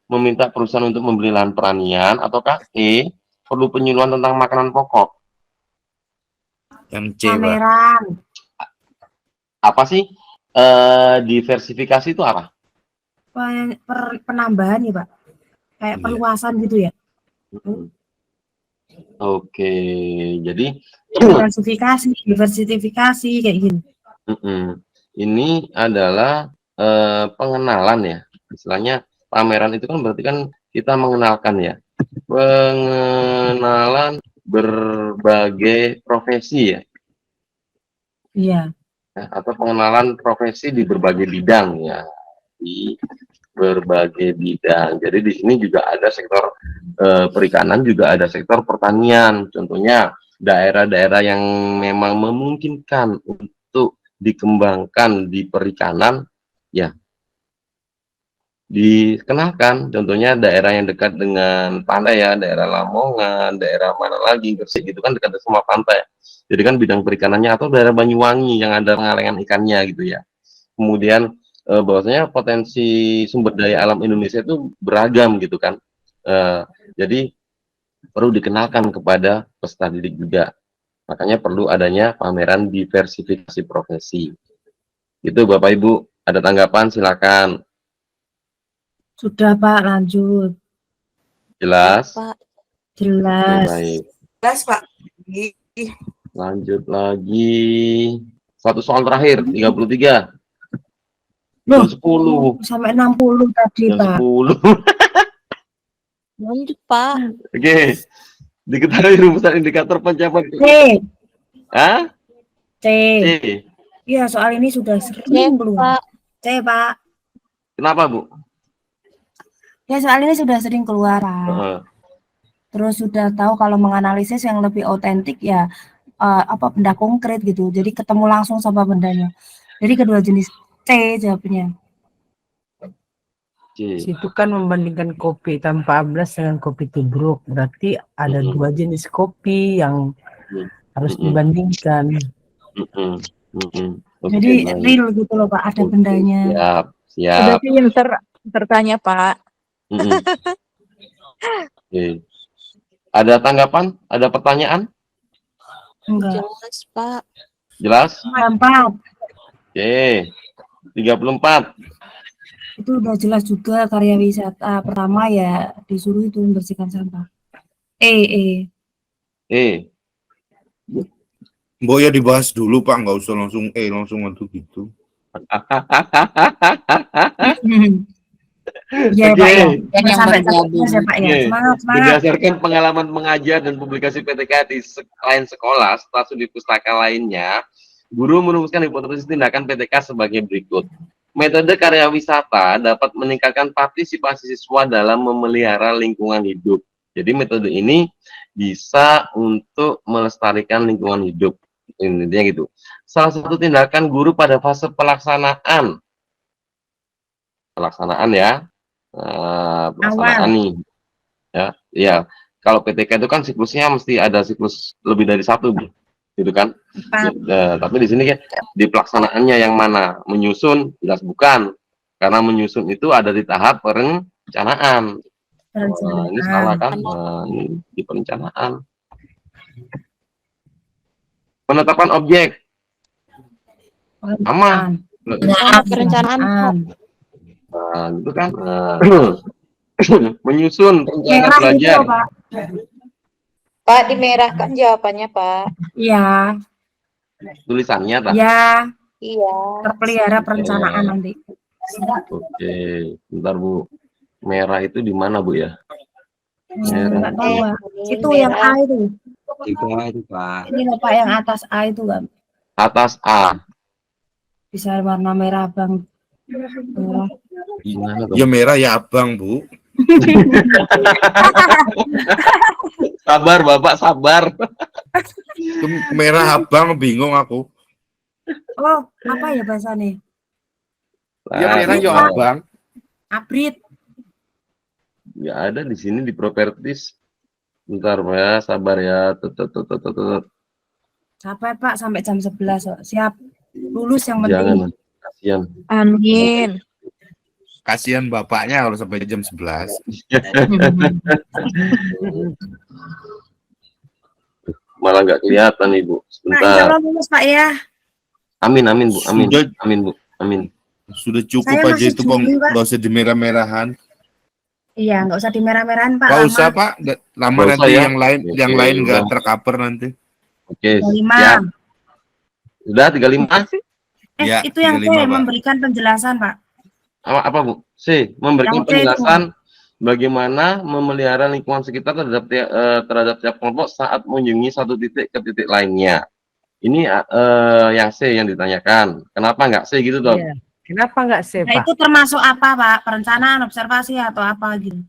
Speaker 1: meminta perusahaan untuk membeli lahan pertanian? Ataukah E, perlu penyuluhan tentang makanan pokok?
Speaker 9: yang C, Pak.
Speaker 2: Pameran.
Speaker 1: Apa sih diversifikasi itu apa?
Speaker 2: Penambahan ya, Pak. Kayak perluasan gitu ya.
Speaker 1: Oke, jadi
Speaker 2: diversifikasi kayak gini.
Speaker 1: Ini adalah pengenalan ya. Istilahnya pameran itu kan berarti kan kita mengenalkan ya. Pengenalan berbagai profesi ya.
Speaker 2: Iya.
Speaker 1: Atau pengenalan profesi di berbagai bidang ya. Di berbagai bidang. Jadi di sini juga ada sektor perikanan, juga ada sektor pertanian. Contohnya daerah-daerah yang memang memungkinkan untuk dikembangkan di perikanan, ya dikenalkan. Contohnya daerah yang dekat dengan pantai ya, daerah Lamongan, daerah mana lagi, Gresik gitu kan dekat semua pantai. Jadi kan bidang perikanannya, atau daerah Banyuwangi yang ada pengalengan ikannya gitu ya. Kemudian bahwasanya potensi sumber daya alam Indonesia itu beragam gitu kan. Jadi perlu dikenalkan kepada peserta didik juga. Makanya perlu adanya pameran diversifikasi profesi. Itu Bapak Ibu, ada tanggapan silakan.
Speaker 2: Sudah, Pak, lanjut.
Speaker 1: Jelas?
Speaker 7: Pak.
Speaker 2: Jelas.
Speaker 1: Baik.
Speaker 10: Jelas, Pak.
Speaker 1: Lanjut lagi. Satu soal terakhir, 33.
Speaker 2: Loh,
Speaker 1: 10.
Speaker 2: sampai 60 tadi, Pak.
Speaker 1: 10.
Speaker 7: Lanjut, Pak.
Speaker 1: Oke. Diketahui rumusan indikator pencapaian.
Speaker 2: C.
Speaker 1: Hah?
Speaker 2: C. Iya, soal ini sudah sering keluar. C, Pak.
Speaker 1: Kenapa, Bu?
Speaker 2: Ya, soal ini sudah sering keluar, Pak. Terus sudah tahu kalau menganalisis yang lebih otentik ya benda konkret gitu. Jadi ketemu langsung sama bendanya. Jadi kedua jenis C jawabnya.
Speaker 8: Situ kan membandingkan kopi tanpa amblas dengan kopi tubruk. Berarti ada dua jenis kopi yang harus dibandingkan.
Speaker 2: Jadi real gitu loh, Pak, ada bendanya.
Speaker 1: Siap.
Speaker 11: Udah pinter. Bertanya, Pak.
Speaker 1: Mm-mm. Oke. Ada tanggapan? Ada pertanyaan?
Speaker 2: Enggak.
Speaker 5: Jelas, Pak.
Speaker 1: Jelas?
Speaker 2: Gampang.
Speaker 1: Oke. 34.
Speaker 2: Itu udah jelas juga karya wisata. Pertama ya disuruh itu membersihkan sampah. E.
Speaker 9: Mbok ya dibahas dulu Pak, nggak usah langsung langsung gitu.
Speaker 2: Iya
Speaker 1: Oke.
Speaker 2: Pak ya.
Speaker 7: Dan yang
Speaker 2: Sampai
Speaker 7: bergabung.
Speaker 2: ya Pak ya.
Speaker 1: Oke.
Speaker 2: Semangat, semangat.
Speaker 1: Berdasarkan pengalaman mengajar dan publikasi PTK di lain sekolah, studi pustaka lainnya, guru merumuskan hipotesis tindakan PTK sebagai berikut. Metode karya wisata dapat meningkatkan partisipasi siswa dalam memelihara lingkungan hidup. Jadi metode ini bisa untuk melestarikan lingkungan hidup. Intinya gitu. Salah satu tindakan guru pada fase pelaksanaan ya. Pelaksanaan nih. Ya. Kalau PTK itu kan siklusnya mesti ada siklus lebih dari satu, gitu kan? Tapi di sini kan di pelaksanaannya yang mana? Menyusun jelas bukan, karena menyusun itu ada di tahap perencanaan. Ini salah kan? Ini di perencanaan. Penetapan objek sama.
Speaker 5: Perencanaan.
Speaker 1: Nah, gitu kan. Menyusun rencana belajar.
Speaker 5: Pak, dimerahkan jawabannya, Pak.
Speaker 2: Iya.
Speaker 1: Tulisannya tak?
Speaker 2: Iya.
Speaker 5: Iya.
Speaker 2: Terpelihara perencanaan nanti.
Speaker 1: Oke, bentar Bu. Merah itu di mana Bu ya?
Speaker 2: Enggak tahu, Pak. Itu yang A itu.
Speaker 4: Di bawah itu, Pak.
Speaker 2: Ini loh Pak yang atas A itu kan.
Speaker 1: Atas A.
Speaker 2: Bisa warna merah Bang.
Speaker 1: Gimana tuh?
Speaker 9: Ya merah ya abang Bu.
Speaker 1: Sabar Bapak, sabar.
Speaker 9: Merah abang bingung aku.
Speaker 2: Oh, apa ya bahasanya?
Speaker 9: Ya merah ya abang.
Speaker 2: Abrit.
Speaker 1: Ya ada di sini di properties. Bentar ya, sabar ya.
Speaker 2: Sampai Pak sampai jam 11. So. Siap. Lulus yang penting.
Speaker 1: Jangan, kasihan.
Speaker 11: Amin.
Speaker 9: Kasihan bapaknya kalau sampai jam 11.
Speaker 1: Malah nggak kelihatan Ibu.
Speaker 2: Nah,
Speaker 1: Sebentar.
Speaker 2: insya lulus Pak ya.
Speaker 1: Amin Bu. Amin.
Speaker 9: Sudah.
Speaker 1: Amin Bu. Amin.
Speaker 9: Sudah cukup
Speaker 2: Saya
Speaker 9: aja
Speaker 2: masih
Speaker 9: itu kok,
Speaker 2: Juli, Pak.
Speaker 9: nggak usah dimerah-merahan.
Speaker 2: Iya, nggak usah dimerah-merahan Pak.
Speaker 9: Nggak
Speaker 2: lama.
Speaker 9: usah Pak, lama
Speaker 1: Nggak
Speaker 9: nanti
Speaker 1: usah, ya?
Speaker 9: yang
Speaker 1: Oke,
Speaker 9: lain nggak
Speaker 1: udah.
Speaker 9: tercover nanti.
Speaker 1: Oke,
Speaker 2: 35.
Speaker 1: siap. Sudah 35?
Speaker 9: Ya,
Speaker 2: Itu yang C
Speaker 9: 35, Pak.
Speaker 2: memberikan penjelasan Pak.
Speaker 1: Apa Bu? C. Memberikan
Speaker 2: Yang C itu.
Speaker 1: penjelasan bagaimana memelihara lingkungan sekitar terhadap tiap kelompok saat mengunjungi satu titik ke titik lainnya. Ini yang C yang ditanyakan. Kenapa nggak C gitu dong?
Speaker 8: Iya. Kenapa nggak C,
Speaker 2: Nah,
Speaker 8: Pak?
Speaker 2: itu termasuk apa Pak? Perencanaan, observasi atau apa gitu?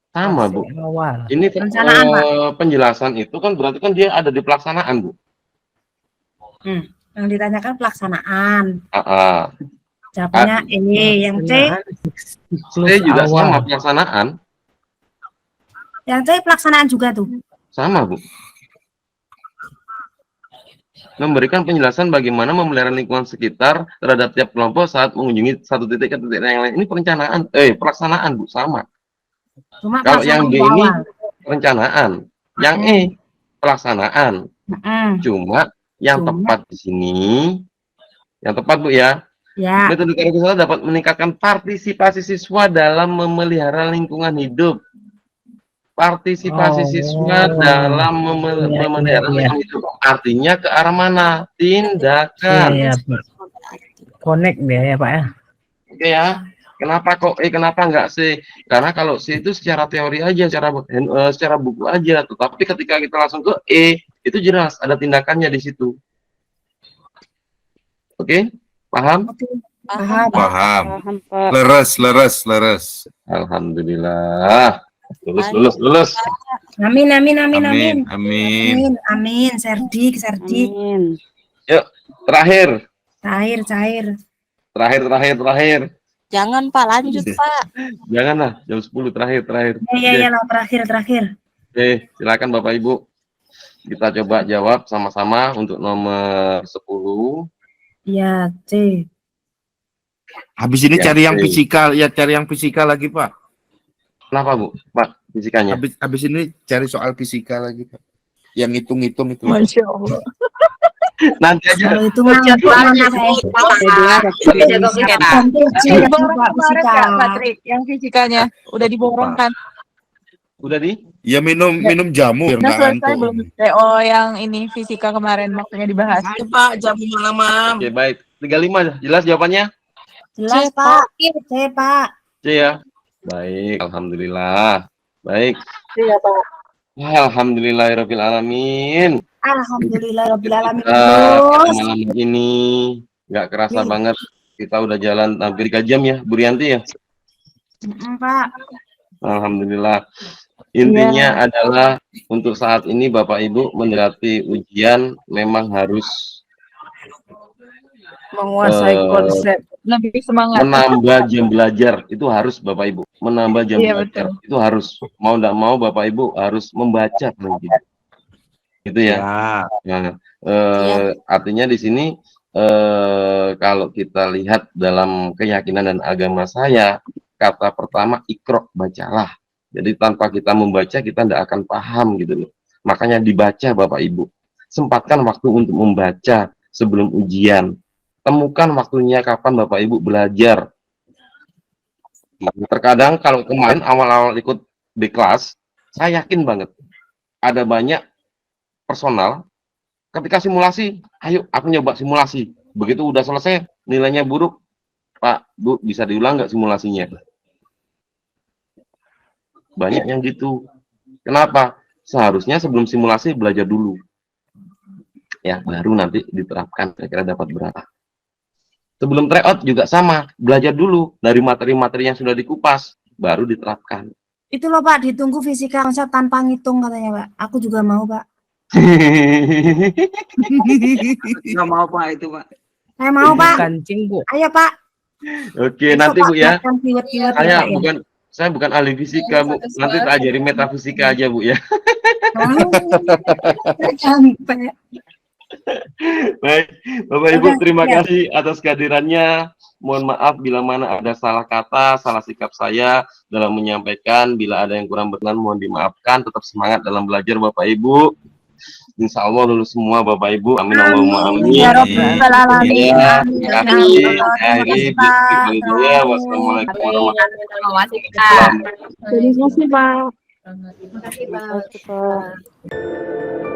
Speaker 1: Sama Bu.
Speaker 8: Awal.
Speaker 1: Ini
Speaker 2: Perencanaan, Pak.
Speaker 1: penjelasan itu kan berarti kan dia ada di pelaksanaan Bu.
Speaker 2: Yang ditanyakan pelaksanaan. Jawabannya yang C.
Speaker 1: C juga sama pelaksanaan.
Speaker 2: Yang C pelaksanaan juga tuh.
Speaker 1: Sama Bu. Memberikan penjelasan bagaimana memelihara lingkungan sekitar terhadap tiap kelompok saat mengunjungi satu titik ke titik yang lain. Ini perencanaan, pelaksanaan Bu, sama.
Speaker 2: Cuma
Speaker 1: Kalau yang D ini
Speaker 2: awal.
Speaker 1: perencanaan, yang E pelaksanaan. Cuma yang tepat di sini, yang tepat Bu ya.
Speaker 2: Ya.
Speaker 1: Metode karya wisata dapat meningkatkan partisipasi siswa dalam memelihara lingkungan hidup. Partisipasi siswa dalam memelihara lingkungan hidup. Artinya ke arah mana? Tindakan.
Speaker 8: Iya, connect dia ya Pak ya.
Speaker 1: Oke ya. Kenapa kok kenapa enggak C? Karena kalau C itu secara teori aja, secara buku aja. Tetapi ketika kita langsung ke E, itu jelas ada tindakannya di situ. Oke? Paham?
Speaker 9: Paham. Leres.
Speaker 1: Alhamdulillah. Lulus.
Speaker 2: Amin. Cerdik.
Speaker 1: Yuk, terakhir.
Speaker 2: Terakhir.
Speaker 5: Jangan Pak, lanjut Pak.
Speaker 1: Jangan lah, jam 10 terakhir.
Speaker 2: Iya, terakhir.
Speaker 1: Oke, silakan Bapak Ibu. Kita coba jawab sama-sama untuk nomor 10.
Speaker 2: Iya, C.
Speaker 9: Habis ini
Speaker 1: Ya,
Speaker 9: cari yang
Speaker 1: baik.
Speaker 9: fisikal, ya cari yang fisikal lagi, Pak.
Speaker 1: Kenapa, Bu? Pak, fisikanya?
Speaker 9: Habis ini cari soal fisika lagi, Pak. Yang hitung-hitung itu.
Speaker 11: Masya Allah.
Speaker 1: Nanti aja.
Speaker 2: Kalau itu mah nanti
Speaker 11: Diborong kemarin Kak Patrik, yang fisikanya udah diborong kan?
Speaker 1: Udah di?
Speaker 9: Ya minum jamu biar
Speaker 11: Udah
Speaker 9: nggak
Speaker 11: selesai
Speaker 9: ngantuk.
Speaker 11: belum? TO yang ini fisika kemarin makanya dibahas.
Speaker 10: Ayo Pak, jamu malam.
Speaker 1: Oke, baik. 35 jelas jawabannya?
Speaker 2: jelas Pak. C Pak.
Speaker 1: C ya. Baik, alhamdulillah. Baik.
Speaker 11: Iya Pak.
Speaker 1: Alhamdulillahirabbil alamin.
Speaker 2: Alhamdulillahirabbil alamin.
Speaker 1: Pada malam ini nggak kerasa banget kita udah jalan hampir 3 jam ya, Bu Rianti ya.
Speaker 2: Pak.
Speaker 1: Alhamdulillah. Intinya adalah untuk saat ini Bapak Ibu mendekati ujian memang harus
Speaker 11: Menguasai konsep. Lebih semangat.
Speaker 1: menambah jam belajar. Itu harus Bapak Ibu. Menambah jam
Speaker 11: Iya,
Speaker 1: belajar.
Speaker 11: betul.
Speaker 1: Itu harus. Mau tidak mau Bapak Ibu harus membaca mungkin. Gitu ya. Nah, artinya di sini kalau kita lihat dalam keyakinan dan agama saya, kata pertama iqra, bacalah. Jadi tanpa kita membaca kita tidak akan paham gitu loh. Makanya dibaca Bapak Ibu. Sempatkan waktu untuk membaca sebelum ujian. Temukan waktunya kapan Bapak Ibu belajar. Terkadang kalau kemarin awal-awal ikut di kelas, saya yakin banget ada banyak personal ketika simulasi, ayo aku nyoba simulasi. Begitu udah selesai, nilainya buruk. Pak, Bu, bisa diulang nggak simulasinya? Banyak yang gitu. Kenapa? Seharusnya sebelum simulasi belajar dulu. Ya, baru nanti diterapkan kira-kira dapat berapa. Sebelum tryout juga sama, belajar dulu dari materi-materi yang sudah dikupas, baru diterapkan.
Speaker 2: Itu loh Pak, ditunggu fisika konsep tanpa ngitung katanya Pak. Aku juga mau Pak.
Speaker 4: Nggak mau Pak itu Pak.
Speaker 2: Saya mau Pak.
Speaker 8: Kancing, Bu.
Speaker 2: Ayo Pak.
Speaker 1: Oke,
Speaker 2: Besok,
Speaker 1: nanti
Speaker 2: Pak,
Speaker 1: Bu ya.
Speaker 2: siapkan keyword-keyword ya, Pak, ya.
Speaker 1: Saya bukan ahli fisika, Bu. Nanti tak ajari metafisika aja, Bu ya.
Speaker 2: Sampai.
Speaker 1: Baik, Bapak Ibu,
Speaker 2: Oke,
Speaker 1: terima
Speaker 2: ya.
Speaker 1: kasih atas kehadirannya. Mohon maaf bila mana ada salah kata, salah sikap saya dalam menyampaikan. Bila ada yang kurang berkenan, mohon dimaafkan. Tetap semangat dalam belajar, Bapak Ibu. Insya Allah lulus semua, Bapak Ibu. Amin, Allahumma amin.
Speaker 2: Ya Rabbal alamin.
Speaker 1: Ya,
Speaker 2: Amin.
Speaker 1: terima
Speaker 2: Amin.
Speaker 1: kasih.
Speaker 2: Terima kasih, Pak.
Speaker 1: Wassalamualaikum warahmatullahi
Speaker 6: Terima kasih Kak.
Speaker 2: Terima kasih Pak.
Speaker 11: Terima kasih Pak.